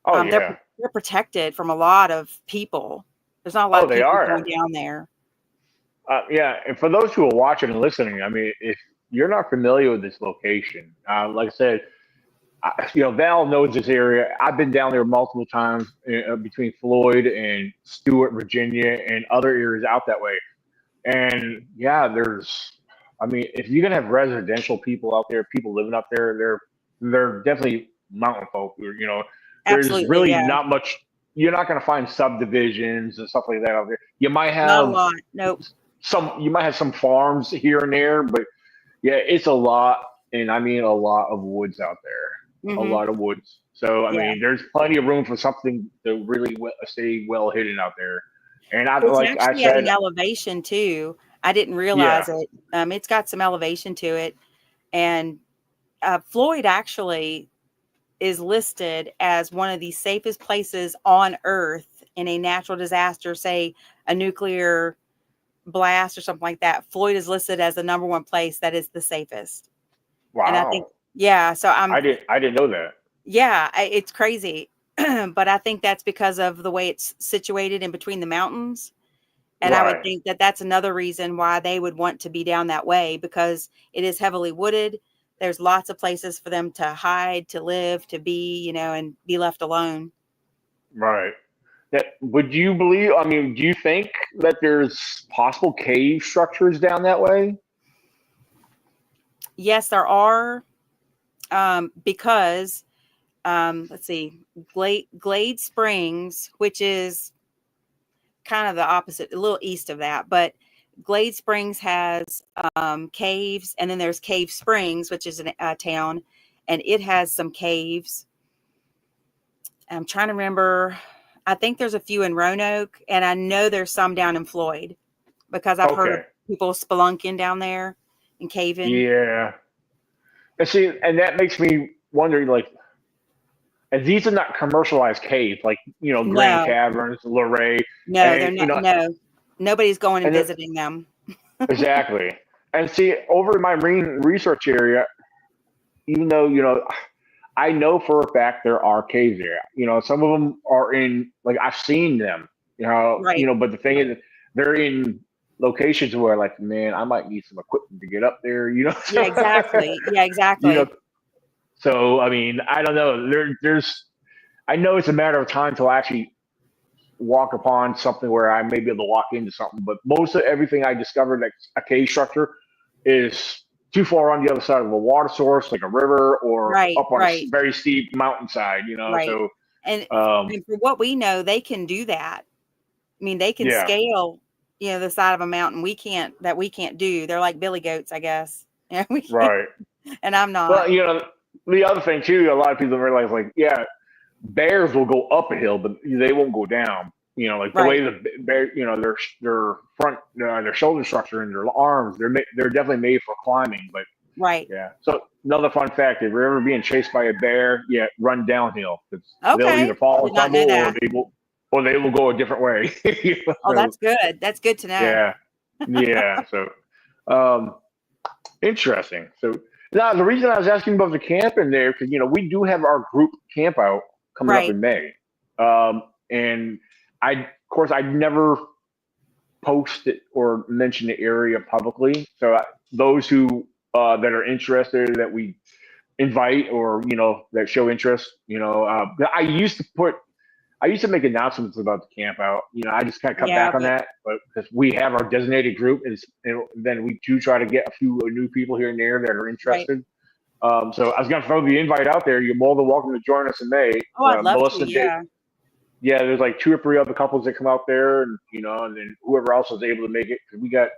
they're protected from a lot of people. There's not a lot of people going down there. And for those who are watching and listening, I mean, if you're not familiar with this location, like I said, Val knows this area. I've been down there multiple times between Floyd and Stewart, Virginia, and other areas out that way. And if you're gonna have residential people out there, people living up there, they're definitely mountain folk. There's really not much. You're not gonna find subdivisions and stuff like that out there. You might have not a lot. Nope. You might have some farms here and there, but yeah, it's a lot, and I mean a lot of woods out there. Mm-hmm. A lot of woods. So I mean, there's plenty of room for something to really stay well hidden out there. And it's actually at an elevation too. I didn't realize it. It's got some elevation to it. And Floyd actually is listed as one of the safest places on Earth in a natural disaster, say a nuclear blast or something like that. Floyd is listed as the number one place that is the safest. Wow. And I think, yeah, so I didn't know that. Yeah, it's crazy. But I think that's because of the way it's situated in between the mountains. And I would think that that's another reason why they would want to be down that way, because it is heavily wooded. There's lots of places for them to hide, to live, to be, and be left alone. Right. Would you believe, do you think that there's possible cave structures down that way? Yes, there are. Because, let's see, Glade Springs, which is kind of the opposite, a little east of that, but Glade Springs has caves, and then there's Cave Springs, which is a town, and it has some caves. I'm trying to remember. I think there's a few in Roanoke, and I know there's some down in Floyd, because I've heard of people spelunking down there and caving. Yeah. And see, and that makes me wonder, and these are not commercialized caves, Grand Caverns, Luray. No, they're not. No, nobody's going and visiting them. Exactly. And see, over in my marine research area, even though, I know for a fact there are caves there. Some of them are in, I've seen them, but the thing is, they're in locations where, man, I might need some equipment to get up there, Yeah, exactly. Yeah, exactly. So, I don't know. I know it's a matter of time till I actually walk upon something where I may be able to walk into something, but most of everything I discovered, like a cave structure, is too far on the other side of a water source, like a river, or up on a very steep mountainside, So, and for what we know, they can do that. They can scale, the side of a mountain. We can't do. They're like billy goats, I guess. Right. And I'm not. Well, the other thing too, a lot of people realize, bears will go up a hill, but they won't go down. The way the bear, their front, their shoulder structure and their arms, they're definitely made for climbing. But yeah. So another fun fact: if you're ever being chased by a bear, run downhill. They'll either fall and tumble, or they will go a different way. Oh, that's good. That's good to know. Yeah. So, interesting. So now the reason I was asking about the camp in there, because we do have our group camp out coming up in May, and of course, I never post it or mention the area publicly. So those who that are interested, that we invite, or that show interest, I used to make announcements about the camp out. I just kind of cut back on that, but because we have our designated group, and then we do try to get a few new people here and there that are interested. So I was going to throw the invite out there. You're more than welcome to join us in May. Oh, I'd love to. Yeah. Yeah, there's 2 or 3 other couples that come out there, and and then whoever else is able to make it. We got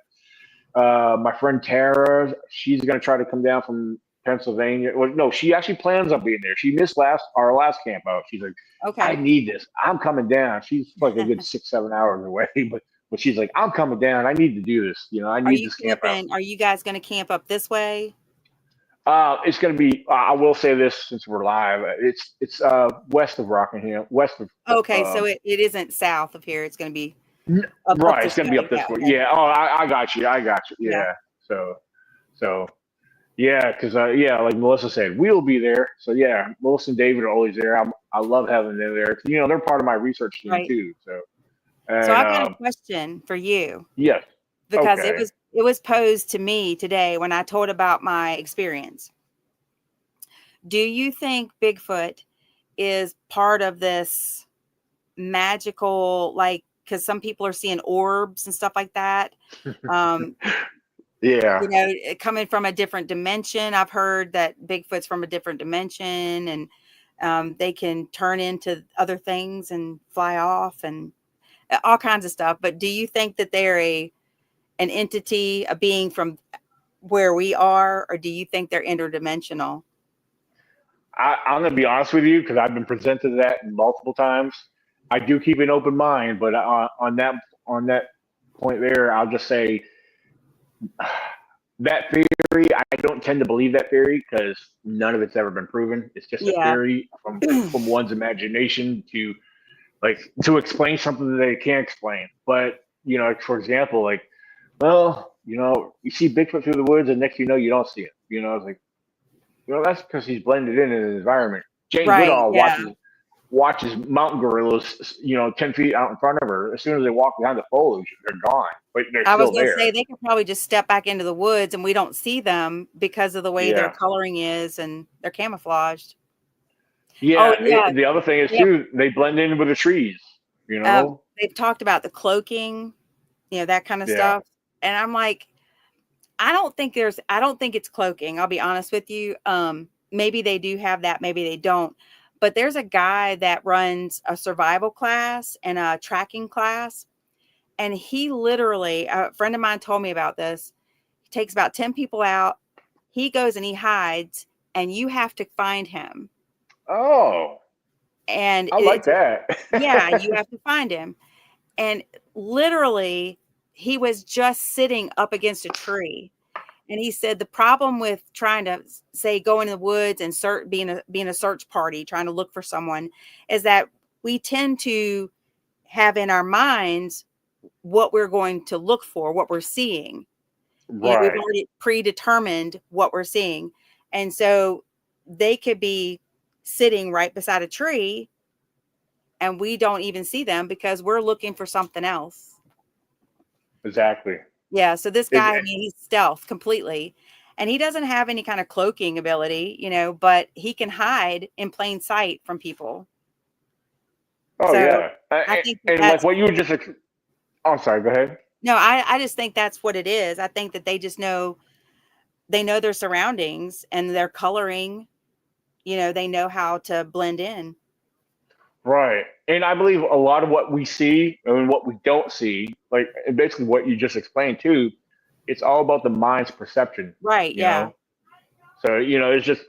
my friend Tara. She's going to try to come down from Pennsylvania. Well, no, she actually plans on being there. She missed our last camp out. She's like, okay, I need this. I'm coming down. She's a good 6-7 hours away, but she's like, I'm coming down. I need to do this. I need this camp out. Are you guys going to camp up this way? It's going to be. I will say this since we're live. It's west of Rockingham, west of. Okay, so it isn't south of here. It's going to be. Right, it's going to be up this way. Okay. Yeah. Oh, I got you. Yeah. So. Yeah, because like Melissa said, we'll be there. So yeah, Melissa and David are always there. I love having them there. They're part of my research team too. So I've got a question for you. Yes. Because it was posed to me today when I told about my experience. Do you think Bigfoot is part of this magical, because some people are seeing orbs and stuff like that? Yeah. Coming from a different dimension. I've heard that Bigfoot's from a different dimension, and they can turn into other things and fly off and all kinds of stuff. But do you think that they're an entity, a being from where we are, or do you think they're interdimensional? I'm going to be honest with you, because I've been presented to that multiple times. I do keep an open mind, but on that point there, I'll just say that theory theory. I don't tend to believe that theory because none of it's ever been proven. It's just a theory from one's imagination to explain something that they can't explain. But for example, you see Bigfoot through the woods, and next thing you know, you don't see it. It's like, that's because he's blended in his environment. Jane Goodall watches mountain gorillas, 10 feet out in front of her. As soon as they walk behind the foliage, they're gone. But they're I was still going to there. say they could probably just step back into the woods and we don't see them because of the way their coloring is and they're camouflaged. Yeah. The other thing is too, they blend in with the trees. They've talked about the cloaking, that kind of stuff. And I'm like, I don't think it's cloaking. I'll be honest with you. Maybe they do have that. Maybe they don't. But there's a guy that runs a survival class and a tracking class. And he literally, a friend of mine told me about this. He takes about 10 people out. He goes and he hides and you have to find him. Oh. And I like that. Yeah, you have to find him. And literally, he was just sitting up against a tree. And he said the problem with trying to go into the woods and being a search party, trying to look for someone, is that we tend to have in our minds what we're going to look for, what we're seeing. Right. We've already predetermined what we're seeing. And so they could be sitting right beside a tree and we don't even see them because we're looking for something else. Exactly. Yeah. So this guy, he's stealth completely. And he doesn't have any kind of cloaking ability, but he can hide in plain sight from people. Oh, so yeah. I think and like what you were just... I'm sorry, go ahead. No, I just think that's what it is. I think that they just know their surroundings and their coloring, they know how to blend in. Right. And I believe a lot of what we see and what we don't see, like basically what you just explained too, it's all about the mind's perception. Right. Yeah. So, it's just.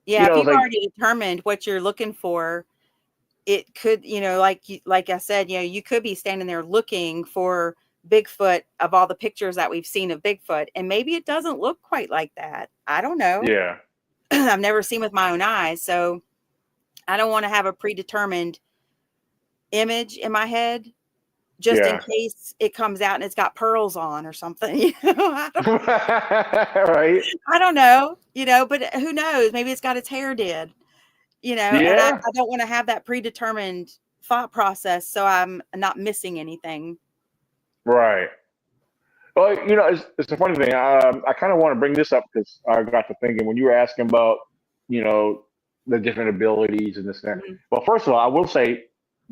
Yeah. If you've already determined what you're looking for, it could, like I said, you could be standing there looking for Bigfoot of all the pictures that we've seen of Bigfoot. And maybe it doesn't look quite like that. I don't know. Yeah. I've never seen with my own eyes. So I don't want to have a predetermined image in my head just in case it comes out and it's got pearls on or something. Right. I don't know, but who knows? Maybe it's got its hair did, and I don't want to have that predetermined thought process. So I'm not missing anything. Right. Well, it's a funny thing. I kind of want to bring this up because I got to thinking when you were asking about, the different abilities and this and that. Mm-hmm. Well, first of all, I will say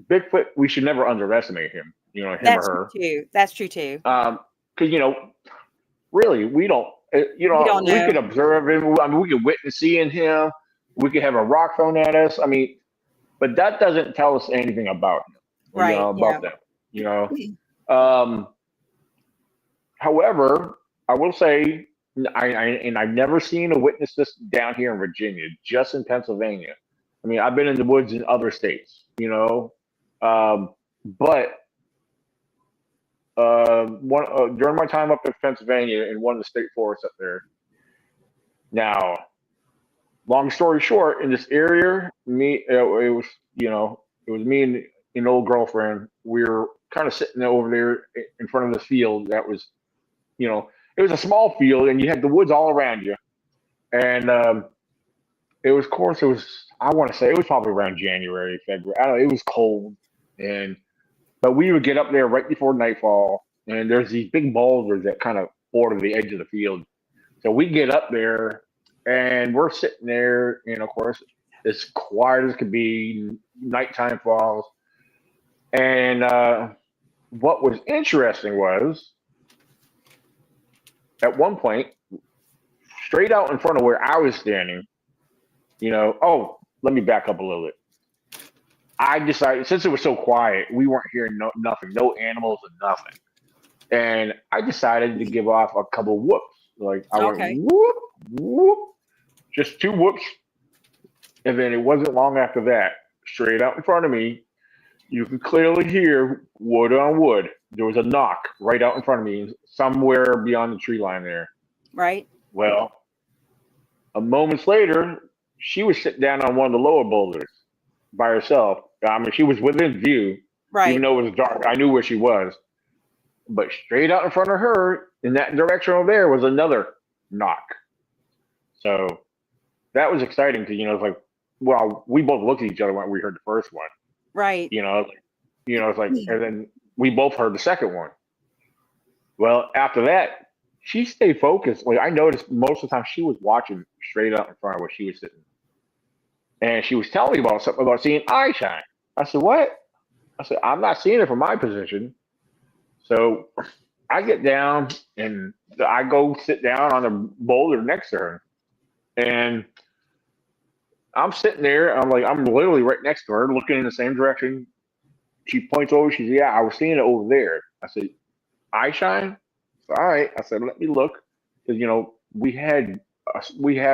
Bigfoot, we should never underestimate him, him That's or her. True too. That's true too. Because, really, we don't, we could observe him. I mean, we could witness seeing him. We could have a rock thrown at us. I mean, but that doesn't tell us anything about him, right? About them, However, I will say, I've never seen or witnessed this down here in Virginia, just in Pennsylvania. I mean, I've been in the woods in other states, but during my time up in Pennsylvania in one of the state forests up there. Now, long story short, in this area, it was me and an old girlfriend. We were kind of sitting over there in front of this field that was, it was a small field and you had the woods all around you. And I want to say it was probably around January, February. I don't know, it was cold. But we would get up there right before nightfall and there's these big boulders that kind of border the edge of the field. So we get up there and we're sitting there, and of course, as quiet as could be, nighttime falls. And what was interesting was, at one point, straight out in front of where I was standing, let me back up a little bit. I decided, since it was so quiet, we weren't hearing nothing, no animals and nothing. And I decided to give off a couple whoops. Like I went whoop, whoop, just 2 whoops. And then it wasn't long after that, straight out in front of me, you could clearly hear wood on wood. There was a knock right out in front of me, somewhere beyond the tree line there. Right. Well, a moments later, she was sitting down on one of the lower boulders by herself. I mean, she was within view, even Right. though it was dark. I knew where she was. But straight out in front of her, in that direction over there, was another knock. So that was exciting because, it's like, well, we both looked at each other when we heard the first one. Right. It's like, and then we both heard the second one. Well, after that, she stayed focused. Like I noticed most of the time she was watching straight up in front of where she was sitting. And she was telling me about something about seeing eye shine. I said, what? I said, I'm not seeing it from my position. So I get down and I go sit down on the boulder next to her. And I'm sitting there. I'm literally right next to her, looking in the same direction. She points over. She says, yeah, I was seeing it over there. I said, eye shine? All right. I said, let me look. Because, we had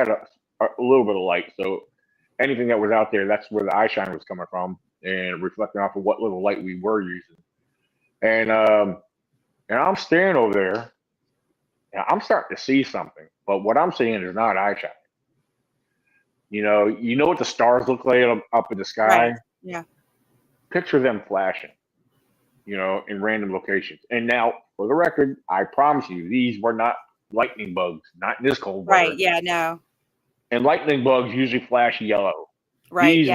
a little bit of light. So anything that was out there, that's where the eye shine was coming from and reflecting off of what little light we were using. And I'm staring over there. And I'm starting to see something. But what I'm seeing is not eye shine. You know what the stars look like up in the sky? Right. Yeah. Picture them flashing, in random locations. And now, for the record, I promise you, these were not lightning bugs, not in this cold weather. Right. Yeah. No. And lightning bugs usually flash yellow. Right.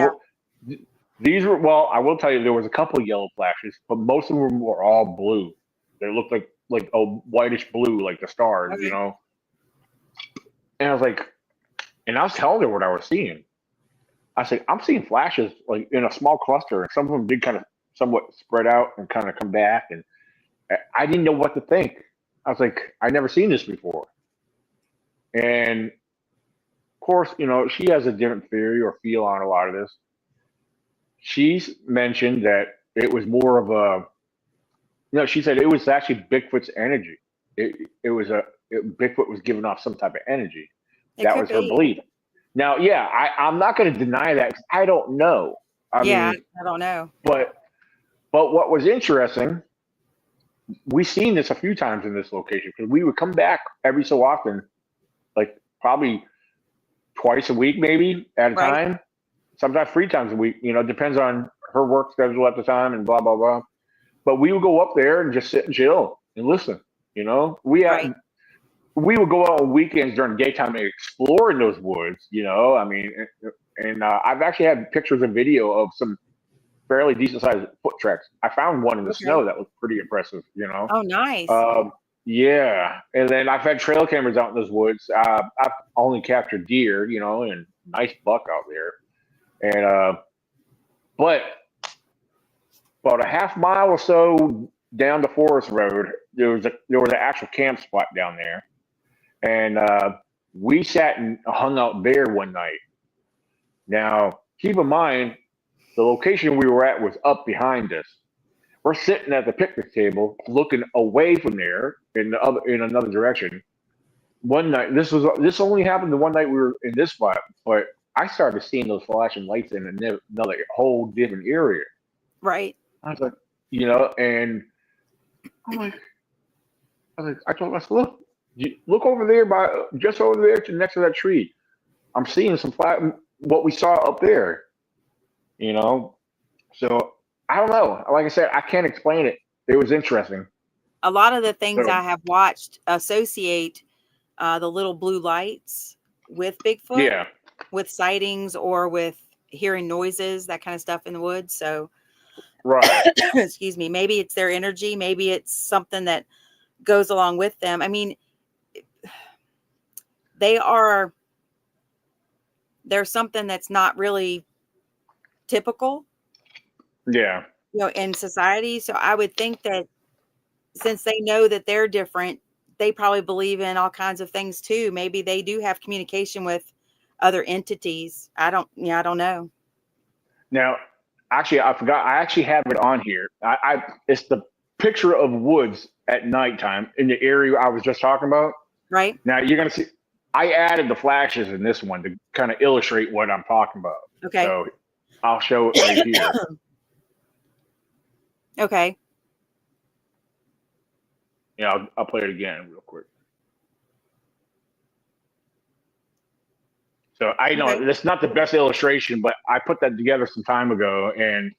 These were, well, I will tell you, there was a couple of yellow flashes, but most of them were all blue. They looked like a whitish blue, like the stars, Okay. And I was like, and I was telling her what I was seeing. I said, I'm seeing flashes like in a small cluster, and some of them did kind of somewhat spread out and kind of come back. And I didn't know what to think. I was like, I'd never seen this before. And of course, she has a different theory or feel on a lot of this. She's mentioned that it was more of a, she said it was actually Bigfoot's energy. Bigfoot was giving off some type of energy. That was her belief. Now, yeah, I'm not going to deny that because I don't know. I don't know. But what was interesting, we've seen this a few times in this location because we would come back every so often, like probably twice a week, maybe at a time. Sometimes 3 times a week. Depends on her work schedule at the time and blah blah blah. But we would go up there and just sit and chill and listen. We would go out on weekends during the daytime and explore in those woods, I mean, and I've actually had pictures and video of some fairly decent sized foot tracks. I found one in the snow that was pretty impressive, Oh, nice. Yeah. And then I've had trail cameras out in those woods. I've only captured deer, and nice buck out there. And, but about a half mile or so down the forest road, there was an actual camp spot down there. And we sat and hung out there one night. Now, keep in mind, the location we were at was up behind us. We're sitting at the picnic table, looking away from there in another direction. One night, this only happened the one night we were in this spot, but I started seeing those flashing lights in another whole different area. Right. I was like, and I told myself, look over there just over there next to that tree. I'm seeing what we saw up there, So I don't know. Like I said, I can't explain it. It was interesting. A lot of the things I have watched associate the little blue lights with Bigfoot, with sightings or with hearing noises, that kind of stuff in the woods. So, right. Excuse me. Maybe it's their energy. Maybe it's something that goes along with them. I mean, there's something that's not really typical. Yeah. In society. So I would think that since they know that they're different, they probably believe in all kinds of things too. Maybe they do have communication with other entities. I don't know. Now, actually, I forgot. I actually have it on here. It's the picture of woods at nighttime in the area I was just talking about. Right. Now you're going to see, I added the flashes in this one to kind of illustrate what I'm talking about. Okay. So I'll show it right here. Okay. Yeah, I'll play it again real quick. So I know it's not the best illustration, but I put that together some time ago, and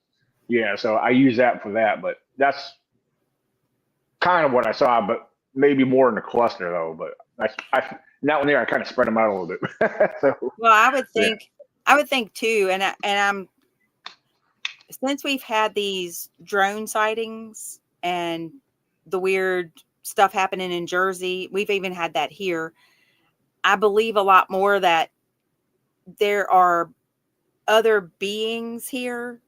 yeah, so I use that for that. But that's kind of what I saw, but maybe more in the cluster though. But I that one there, I kind of spread them out a little bit. So, well, I would think too, and I'm since we've had these drone sightings and the weird stuff happening in Jersey, we've even had that here. I believe a lot more that there are other beings here.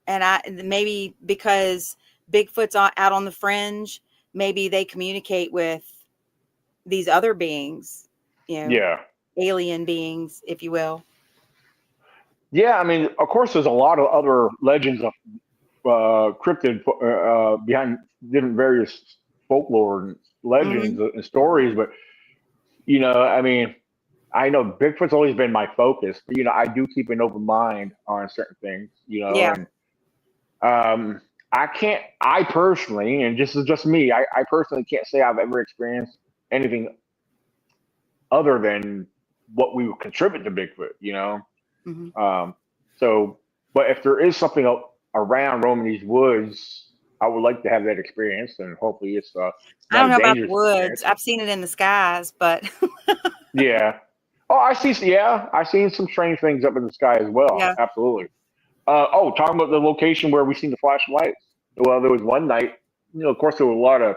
And maybe because Bigfoot's out on the fringe, maybe they communicate with these other beings, alien beings, if you will. Yeah, I mean, of course, there's a lot of other legends of cryptid behind different various folklore and legends and stories, but I mean, I know Bigfoot's always been my focus, but I do keep an open mind on certain things, and I personally, and this is just me, I personally can't say I've ever experienced anything other than what we would contribute to Bigfoot, but if there is something around roaming these woods, I would like to have that experience, and hopefully it's I don't know about the woods. Experience. I've seen it in the skies, but yeah. Oh, I've seen some strange things up in the sky as well. Yeah. Absolutely. Talking about the location where we seen the flashing lights. Well, there was one night, of course there was a lot of,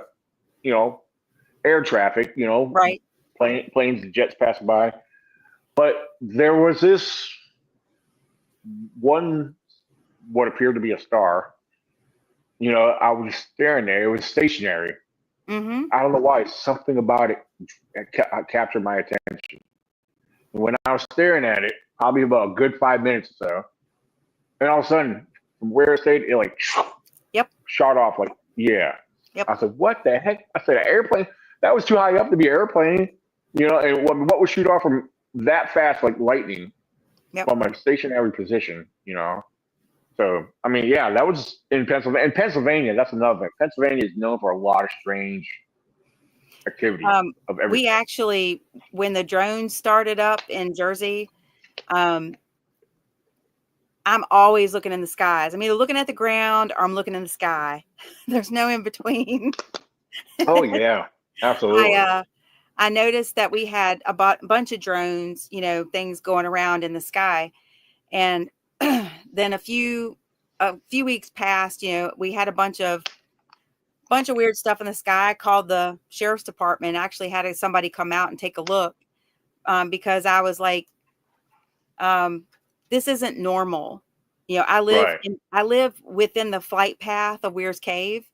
air traffic, right. Planes and jets passing by. But there was this one, what appeared to be a star. I was staring there. It was stationary. Mm-hmm. I don't know why. Something about it captured my attention. When I was staring at it, probably about a good 5 minutes or so, and all of a sudden, from where it stayed, it like shot off. Like, yeah. Yep. I said, what the heck? I said, an airplane? That was too high up to be an airplane. And what would shoot off from that fast, like lightning, from a stationary position, So, I mean, yeah, that was in Pennsylvania. In Pennsylvania, that's another thing. Pennsylvania is known for a lot of strange activity of everything. We actually, when the drones started up in Jersey, I'm always looking in the skies. I'm either looking at the ground or I'm looking in the sky. There's no in between. Oh, yeah, absolutely. I noticed that we had a bunch of drones, things going around in the sky. And then a few weeks passed, we had a bunch of weird stuff in the sky. Called the sheriff's department, actually had somebody come out and take a look, because I was like, this isn't normal. I live within the flight path of Weir's Cave.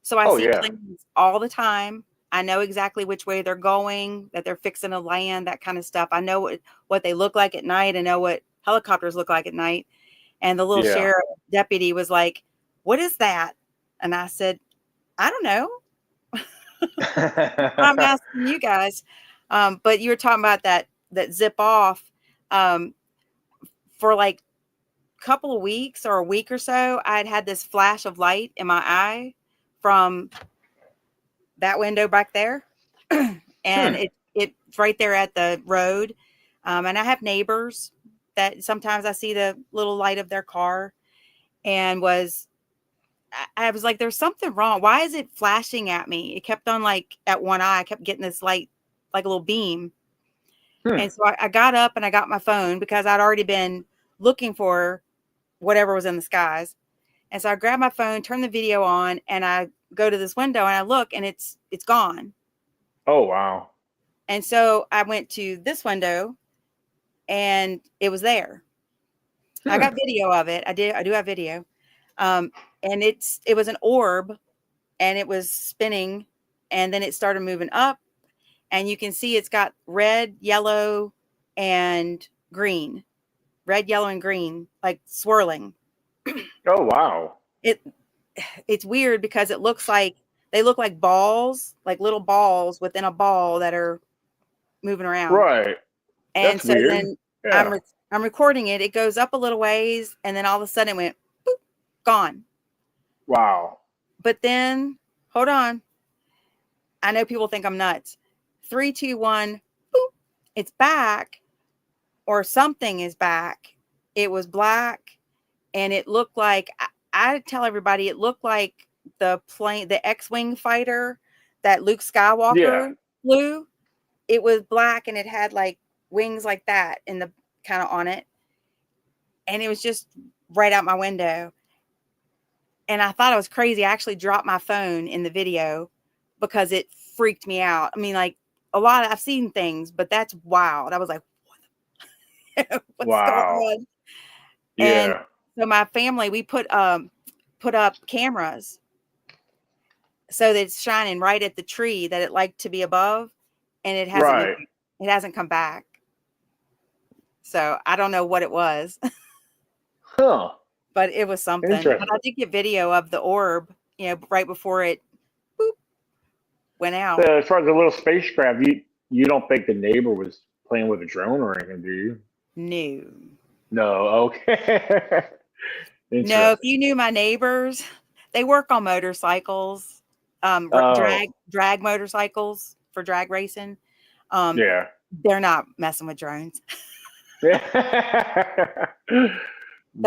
So I see planes all the time. I know exactly which way they're going, that they're fixing to land, that kind of stuff. I know what they look like at night. I know what helicopters look like at night. And the little sheriff deputy was like, what is that? And I said, I don't know. I'm asking you guys. But you were talking about that zip off, for like a couple of weeks or a week or so. I'd had this flash of light in my eye from that window back there. And it's right there at the road. And I have neighbors that sometimes I see the little light of their car, and I was like, there's something wrong. Why is it flashing at me? It kept on like at one eye. I kept getting this light, like a little beam. And so I got up and I got my phone because I'd already been looking for whatever was in the skies. And so I grabbed my phone, turned the video on, and I go to this window and I look, and it's gone. Oh, wow. And so I went to this window and it was there. I got video of it. I do have video. And it was an orb, and it was spinning, and then it started moving up, and you can see it's got red, yellow, and green. Red, yellow, and green, like swirling. Oh, wow. It's weird because they look like balls, like little balls within a ball that are moving around. Right. And that's so weird. then I'm recording it. It goes up a little ways, and then all of a sudden it went boop, gone. Wow. But then, hold on. I know people think I'm nuts. 3, 2, 1, boop, it's back, or something is back. It was black, and it looked like, I tell everybody, it looked like the X-Wing fighter that Luke Skywalker flew. It was black, and it had like wings like that in the kind of on it. And it was just right out my window. And I thought it was crazy. I actually dropped my phone in the video because it freaked me out. I mean, like I've seen things, but that's wild. I was like, what's going on? Yeah. And so my family, we put up cameras so that it's shining right at the tree that it liked to be above, and it hasn't come back. So I don't know what it was. Huh. But it was something. But I did get video of the orb, right before it went out. As far as the little spacecraft, you don't think the neighbor was playing with a drone or anything, do you? No. Okay. No, if you knew my neighbors, they work on motorcycles, drag motorcycles for drag racing. They're not messing with drones. They're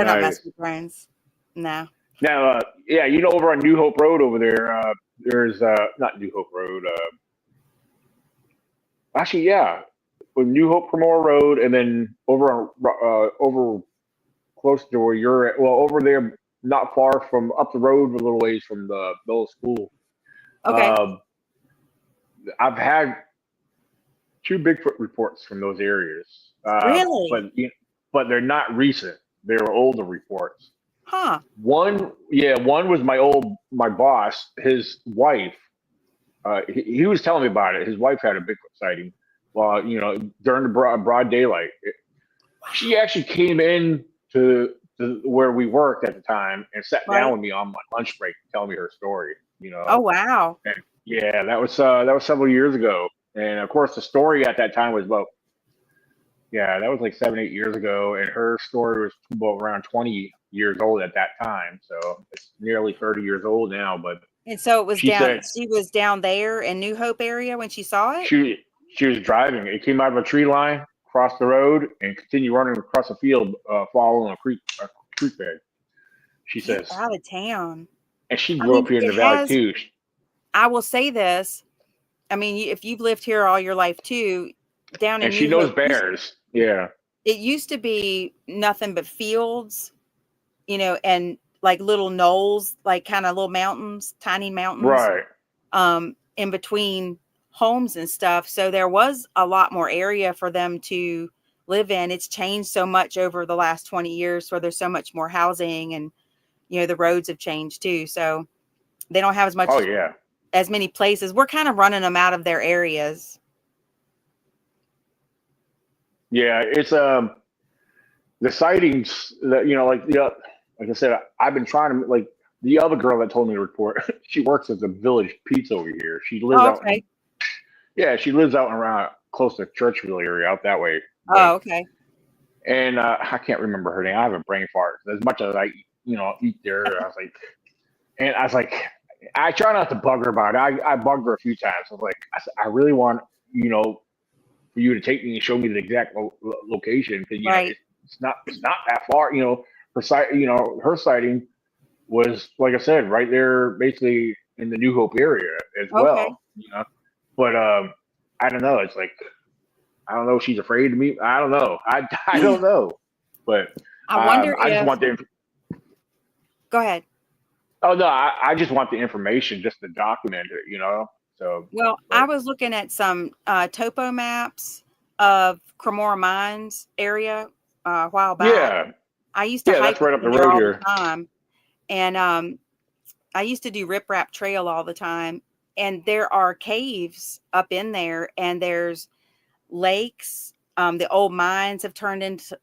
not messing with drones. No. Now, over on New Hope Road over there, there's not New Hope Road. With New Hope Cremora Road, and then over close to where you're at. Well, over there, not far from up the road, a little ways from the middle school. Okay. I've had 2 Bigfoot reports from those areas. Really? But they're not recent. They were older reports. Huh. One was my boss, his wife. He was telling me about it. His wife had a Bigfoot sighting while, during the broad daylight. She actually came in to where we worked at the time and sat down with me on my lunch break and tell me her story, Oh, wow. And that was several years ago. And of course the story at that time was that was like 7-8 years ago, and her story was about around 20 years old at that time. So it's nearly 30 years old now. But and so it was she was down there in New Hope area when she saw it. She was driving. It came out of a tree line, crossed the road, and continued running across the field, following a creek bed. She says, out of town. And she grew up here in the valley too. I will say this. I mean, if you've lived here all your life too, down in and she knows bears. Yeah. It used to be nothing but fields, and like little knolls, like kind of little mountains, tiny mountains. Right. In between homes and stuff. So there was a lot more area for them to live in. It's changed so much over the last 20 years where there's so much more housing, and, the roads have changed too. So they don't have as much, as many places. We're kind of running them out of their areas. Yeah, it's the sightings that like I said, I've been trying to like the other girl that told me to report. She works at the Village Pizza over here. She lives out. She lives out and around close to Churchville area, out that way. Oh, okay. And I can't remember her name. I have a brain fart. As much as I eat there, I was like, I try not to bug her about it. I bugged her a few times. I was like, I really want for you to take me and show me the exact location, because it's not that far. Her sighting was, like I said, right there, basically in the New Hope area as well. But I don't know. It's like, I don't know if she's afraid of me. I don't know. I don't know. But I wonder. I just want Go ahead. Oh no, I just want the information just to document it. So, I was looking at some topo maps of Cremora Mines area a while back. Yeah, I used to hike that's right up the road all here. the time, and I used to do Rip Rap Trail all the time. And there are caves up in there, and there's lakes. The old mines have turned into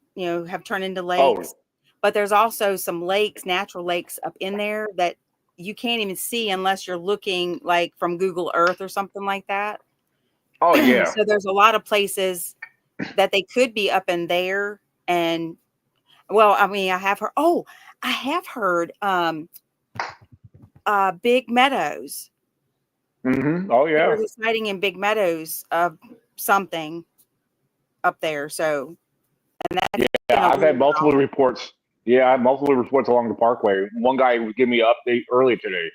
lakes, but there's also some lakes, natural lakes up in there that you can't even see unless you're looking like from Google Earth or something like that. Oh yeah. So there's a lot of places that they could be up in there. And I have heard Big Meadows. Mm-hmm. Oh yeah. There's a sighting in Big Meadows of something up there. So And that's Yeah, I've had multiple reports. Yeah, I have multiple reports along the Parkway. One guy would give me an update earlier today.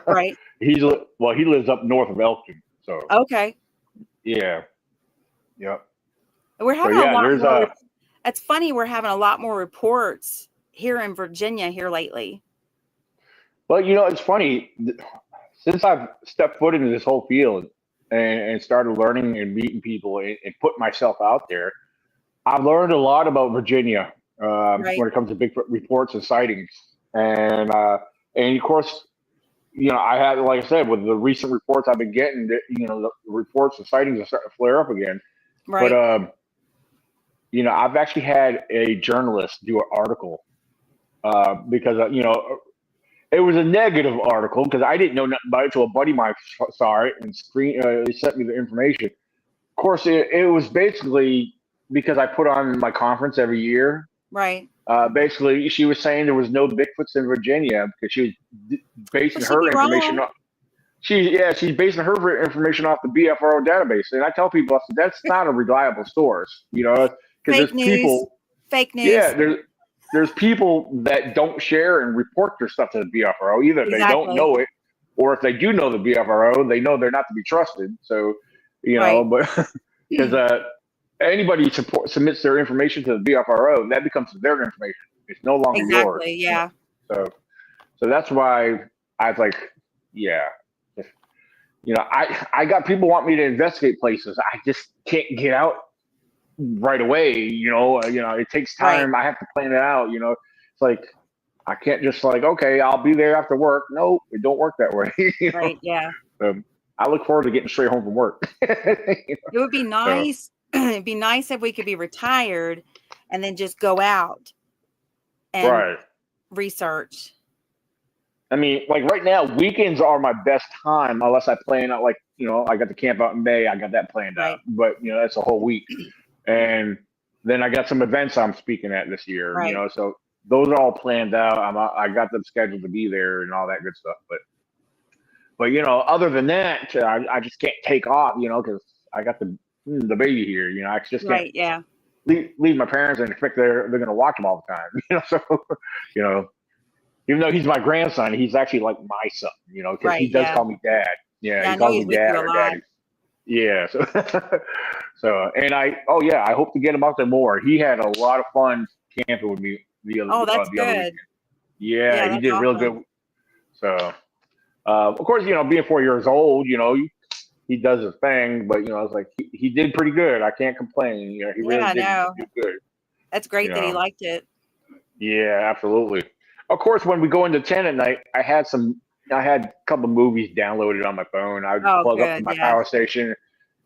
Right. He lives up north of Elkton. So okay. yeah. Yep. We're having So, yeah, a lot there's more. It's funny, we're having a lot more reports here in Virginia here lately. Well, it's funny. Since I've stepped foot into this whole field and started learning and meeting people and put myself out there, I've learned a lot about Virginia Right. when it comes to Bigfoot reports and sightings. And of course, I had, like I said, with the recent reports I've been getting, the reports and sightings are starting to flare up again. Right. But, I've actually had a journalist do an article because, it was a negative article because I didn't know nothing about it until a buddy of mine saw it and he sent me the information. Of course, it was basically because I put on my conference every year. Right. Basically, she was saying there was no Bigfoots in Virginia because she was basing her information on. She's basing her information off the BFRO database, and I tell people that's not a reliable source, because there's people. Fake news. Yeah, there's people that don't share and report their stuff to the BFRO. Either they don't know it, or if they do know the BFRO, they know they're not to be trusted. So, but because anybody submits their information to the BFRO, that becomes their information. It's no longer yours. Exactly. Yeah. So that's why I was like, yeah. I got people want me to investigate places. I just can't get out right away. It takes time. Right. I have to plan it out. It's like I can't just okay, I'll be there after work. No, it don't work that way. Right. Yeah. I look forward to getting straight home from work. It would be nice. It'd be nice if we could be retired and then just go out and research. I mean, right now, weekends are my best time unless I plan out, I got to camp out in May. I got that planned out. But, that's a whole week. And then I got some events I'm speaking at this year, so those are all planned out. I got them scheduled to be there and all that good stuff. But other than that, I just can't take off, because I got the baby here, I just can't leave my parents and expect they're going to watch them all the time, so, even though he's my grandson, he's actually like my son, because he does call me dad. Yeah, he calls me dad or daddy. Yeah. So, and I hope to get him out there more. He had a lot of fun camping with me the other weekend. Yeah, he did real good. So, of course, being 4 years old, he does his thing, but it's like he did pretty good. I can't complain. He really did good. That's great that he liked it. Yeah, absolutely. Of course, when we go into tent at night, I had a couple of movies downloaded on my phone. I would plug up to my power station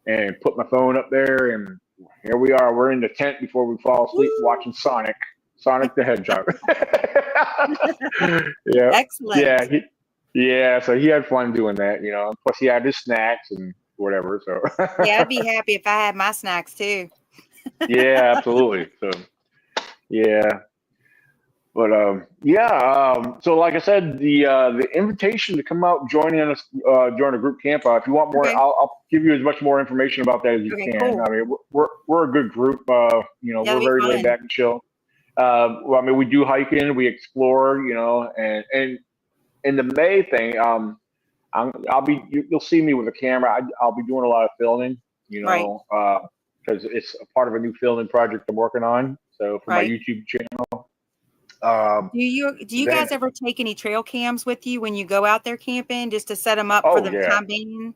and put my phone up there, and here we are. We're in the tent before we fall asleep watching Sonic the Hedgehog. Yeah, excellent. Yeah, so he had fun doing that, Plus, he had his snacks and whatever. So yeah, I'd be happy if I had my snacks too. Yeah, absolutely. So yeah. But so like I said, the invitation to come out joining us during a group camp. If you want more, I'll give you as much more information about that as you can. Cool. I mean, we're a good group. We're very laid back and chill. I mean, we do hiking, we explore, and in the May thing, you'll see me with a camera. I'll be doing a lot of filming, because it's a part of a new filming project I'm working on. So for my YouTube channel. Do you guys ever take any trail cams with you when you go out there camping, just to set them up for the time being?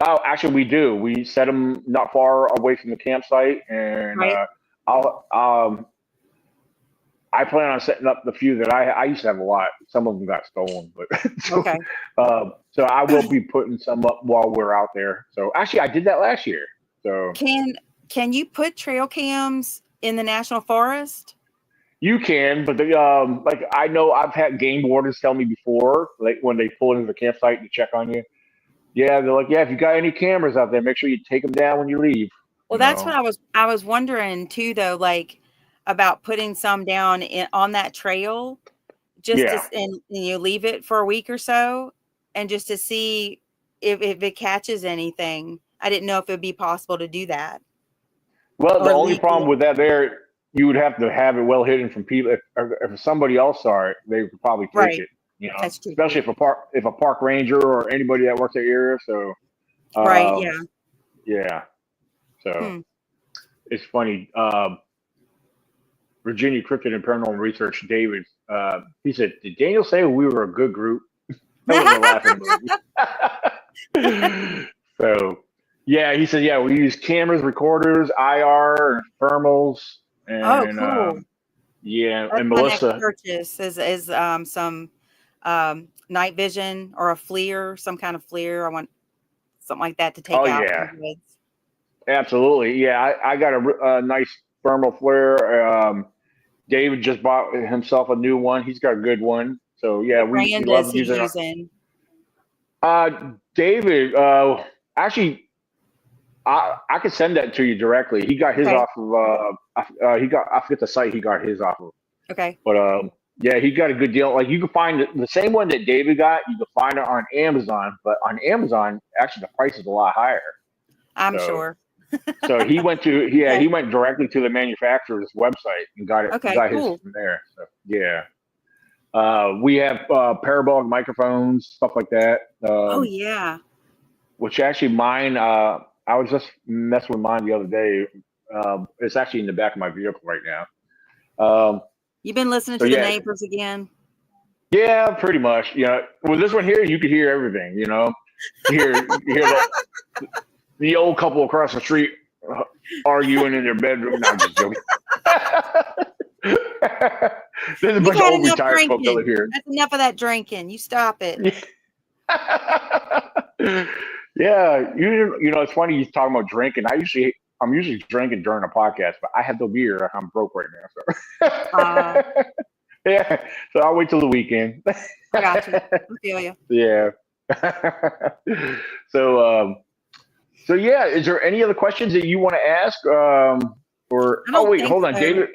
Oh, actually, we do. We set them not far away from the campsite, and I plan on setting up the few that I used to have a lot. Some of them got stolen, but so I will be putting some up while we're out there. So actually, I did that last year. So can you put trail cams in the national forest? You can, but I know I've had game wardens tell me before, when they pull into the campsite to check on you. Yeah, they're like, if you got any cameras out there, make sure you take them down when you leave. Well, that's what I was wondering too, though, about putting some down on that trail, and you leave it for a week or so, and just to see if it catches anything. I didn't know if it would be possible to do that. Well, the only problem with that you would have to have it well hidden from people. If somebody else saw it, they would probably take it. You know, That's true. Especially if a park ranger or anybody that works at the area. So, Right. Yeah. Yeah. So it's funny. Virginia Cryptid and Paranormal Research, David, he said, "Did Daniel say we were a good group?" That was a laughing emoji. So, yeah, he said, "Yeah, we use cameras, recorders, IR, thermals, and cool. yeah, That's and my Melissa." next purchase is some night vision or a FLIR, some kind of FLIR. I want something like that to take out Yeah. in the woods. Absolutely. Yeah, I got a nice thermal flare. David just bought himself a new one. He's got a good one. So yeah, What we brand love is he using using? David, actually, I could send that to you directly. He got his Okay. off of I forget the site he got his off of. Okay. But yeah, he got a good deal. Like you can find the same one that David got, you can find it on Amazon, but on Amazon, actually the price is a lot higher. I'm sure. So he went he went directly to the manufacturer's website and got it. Okay, got cool. his from there. So yeah, we have parabolic microphones, stuff like that. Oh yeah. Which actually mine, I was just messing with mine the other day. It's actually in the back of my vehicle right now. You've been listening to the neighbors again? Yeah, pretty much. Yeah. With this one here, you could hear everything. You know, you hear the old couple across the street arguing in their bedroom. No, I'm just joking. There's a bunch of old retired folks over here. That's enough of that drinking. You stop it. Yeah, you know, it's funny you talking about drinking. I'm usually drinking during a podcast, but I have no beer. I'm broke right now, so yeah. So I'll wait till the weekend. I got you. I feel you. Yeah. So yeah, is there any other questions that you want to ask? Or wait, hold on, so.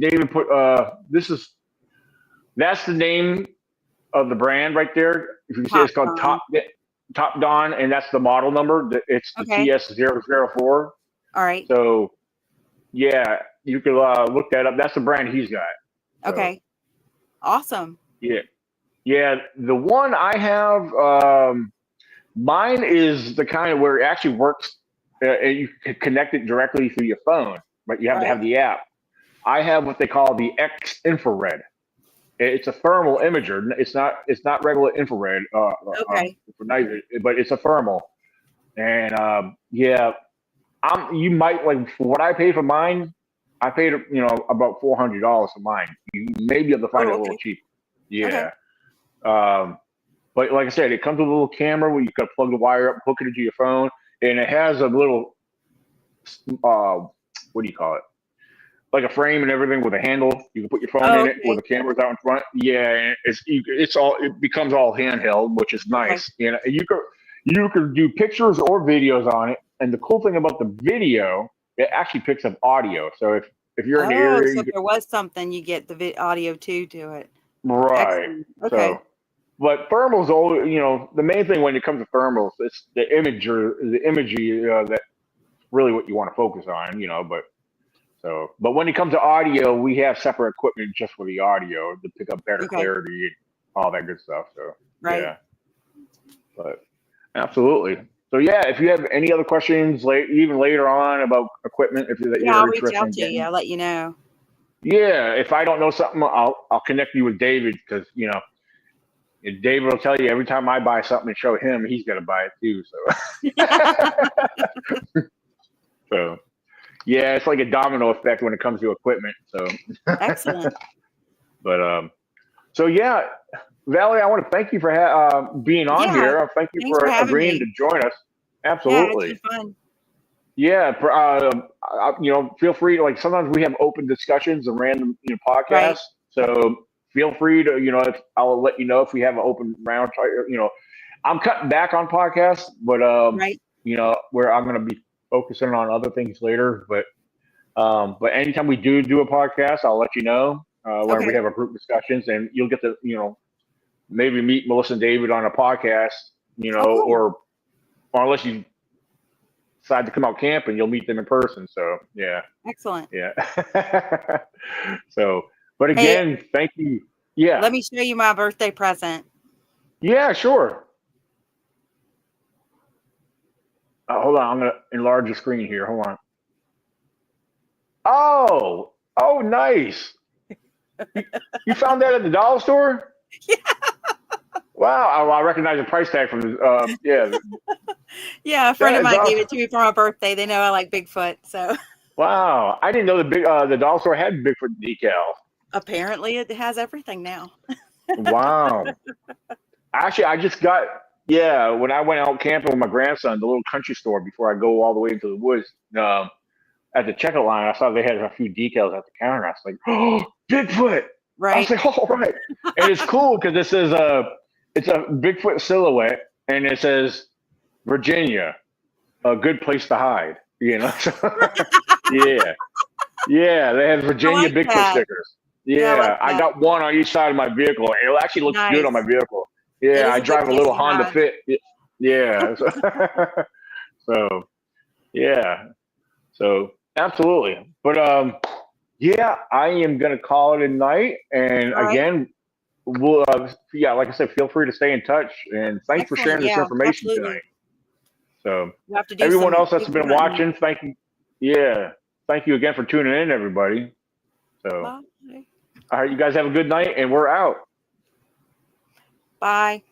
David put that's the name of the brand right there. If you see, it's called Top Dawn, and that's the model number. It's the TS004. All right. So yeah, you can look that up. That's the brand he's got. So, okay. Awesome. Yeah. Yeah. The one I have, mine is the kind of where it actually works. You can connect it directly through your phone, but you have to have the app. I have what they call the X infrared. It's a thermal imager. It's not regular infrared. But it's a thermal. And yeah, you might like for what I paid for mine. I paid about $400 for mine. You may be able to find it a little cheap. Yeah. Okay. But like I said, it comes with a little camera where you can plug the wire up, hook it into your phone, and it has a little what do you call it? Like a frame and everything with a handle. You can put your phone in it with the cameras out in front. Yeah, it becomes all handheld, which is nice. Okay. You could do pictures or videos on it, and the cool thing about the video, it actually picks up audio. So if you're in the area, so if there was something, you get the audio too to it. Right. Excellent. Okay. So, but thermals, the main thing when it comes to thermals, it's the imagery that's really what you want to focus on, But when it comes to audio, we have separate equipment just for the audio to pick up better clarity and all that good stuff. So, yeah. But absolutely. So, yeah, if you have any other questions, even later on about equipment, I'll reach out to you. I'll let you know. Yeah, if I don't know something, I'll connect you with David because David will tell you every time I buy something and show him, he's gonna buy it too. So, so yeah, it's like a domino effect when it comes to equipment. So excellent. But so yeah, Valerie, I want to thank you for being on here. Thank you for agreeing to join us. Absolutely. Yeah, it's been fun. Yeah, feel free to sometimes we have open discussions and random podcasts. Right. So feel free to I'll let you know if we have an open round. I'm cutting back on podcasts, but where I'm going to be focusing on other things later. But anytime we do a podcast, I'll let you know when we have our group discussions, and you'll get to maybe meet Melissa and David on a podcast, or unless you decide to come out camping, you'll meet them in person. So yeah. Excellent. Yeah. So, but again, thank you. Yeah. Let me show you my birthday present. Yeah, sure. Hold on. I'm going to enlarge the screen here. Hold on. Oh, nice. You found that at the dollar store? Yeah. Wow. I recognize the price tag from the, yeah. Yeah, a friend of mine gave it to me for my birthday. They know I like Bigfoot, so. Wow, I didn't know the dollar store had Bigfoot decals. Apparently, it has everything now. Wow. Actually, I just got when I went out camping with my grandson, the little country store before I go all the way into the woods. At the checkout line, I saw they had a few decals at the counter. I was like, "Oh, Bigfoot!" Right. I was like, "All right," and it's cool because this is it's a Bigfoot silhouette, and it says Virginia, a good place to hide. You know, yeah, they have Virginia like Bigfoot that. stickers. Yeah, Yeah, I got one on each side of my vehicle. It actually looks good on my vehicle. Yeah, I drive a little Honda Fit. Yeah, so yeah, so absolutely. But yeah, I am gonna call it a night. And again, we'll like I said, feel free to stay in touch. And thanks for sharing this information tonight. So everyone else that's been watching, thank you. Yeah, thank you again for tuning in, everybody. So, all right, you guys have a good night, and we're out. Bye.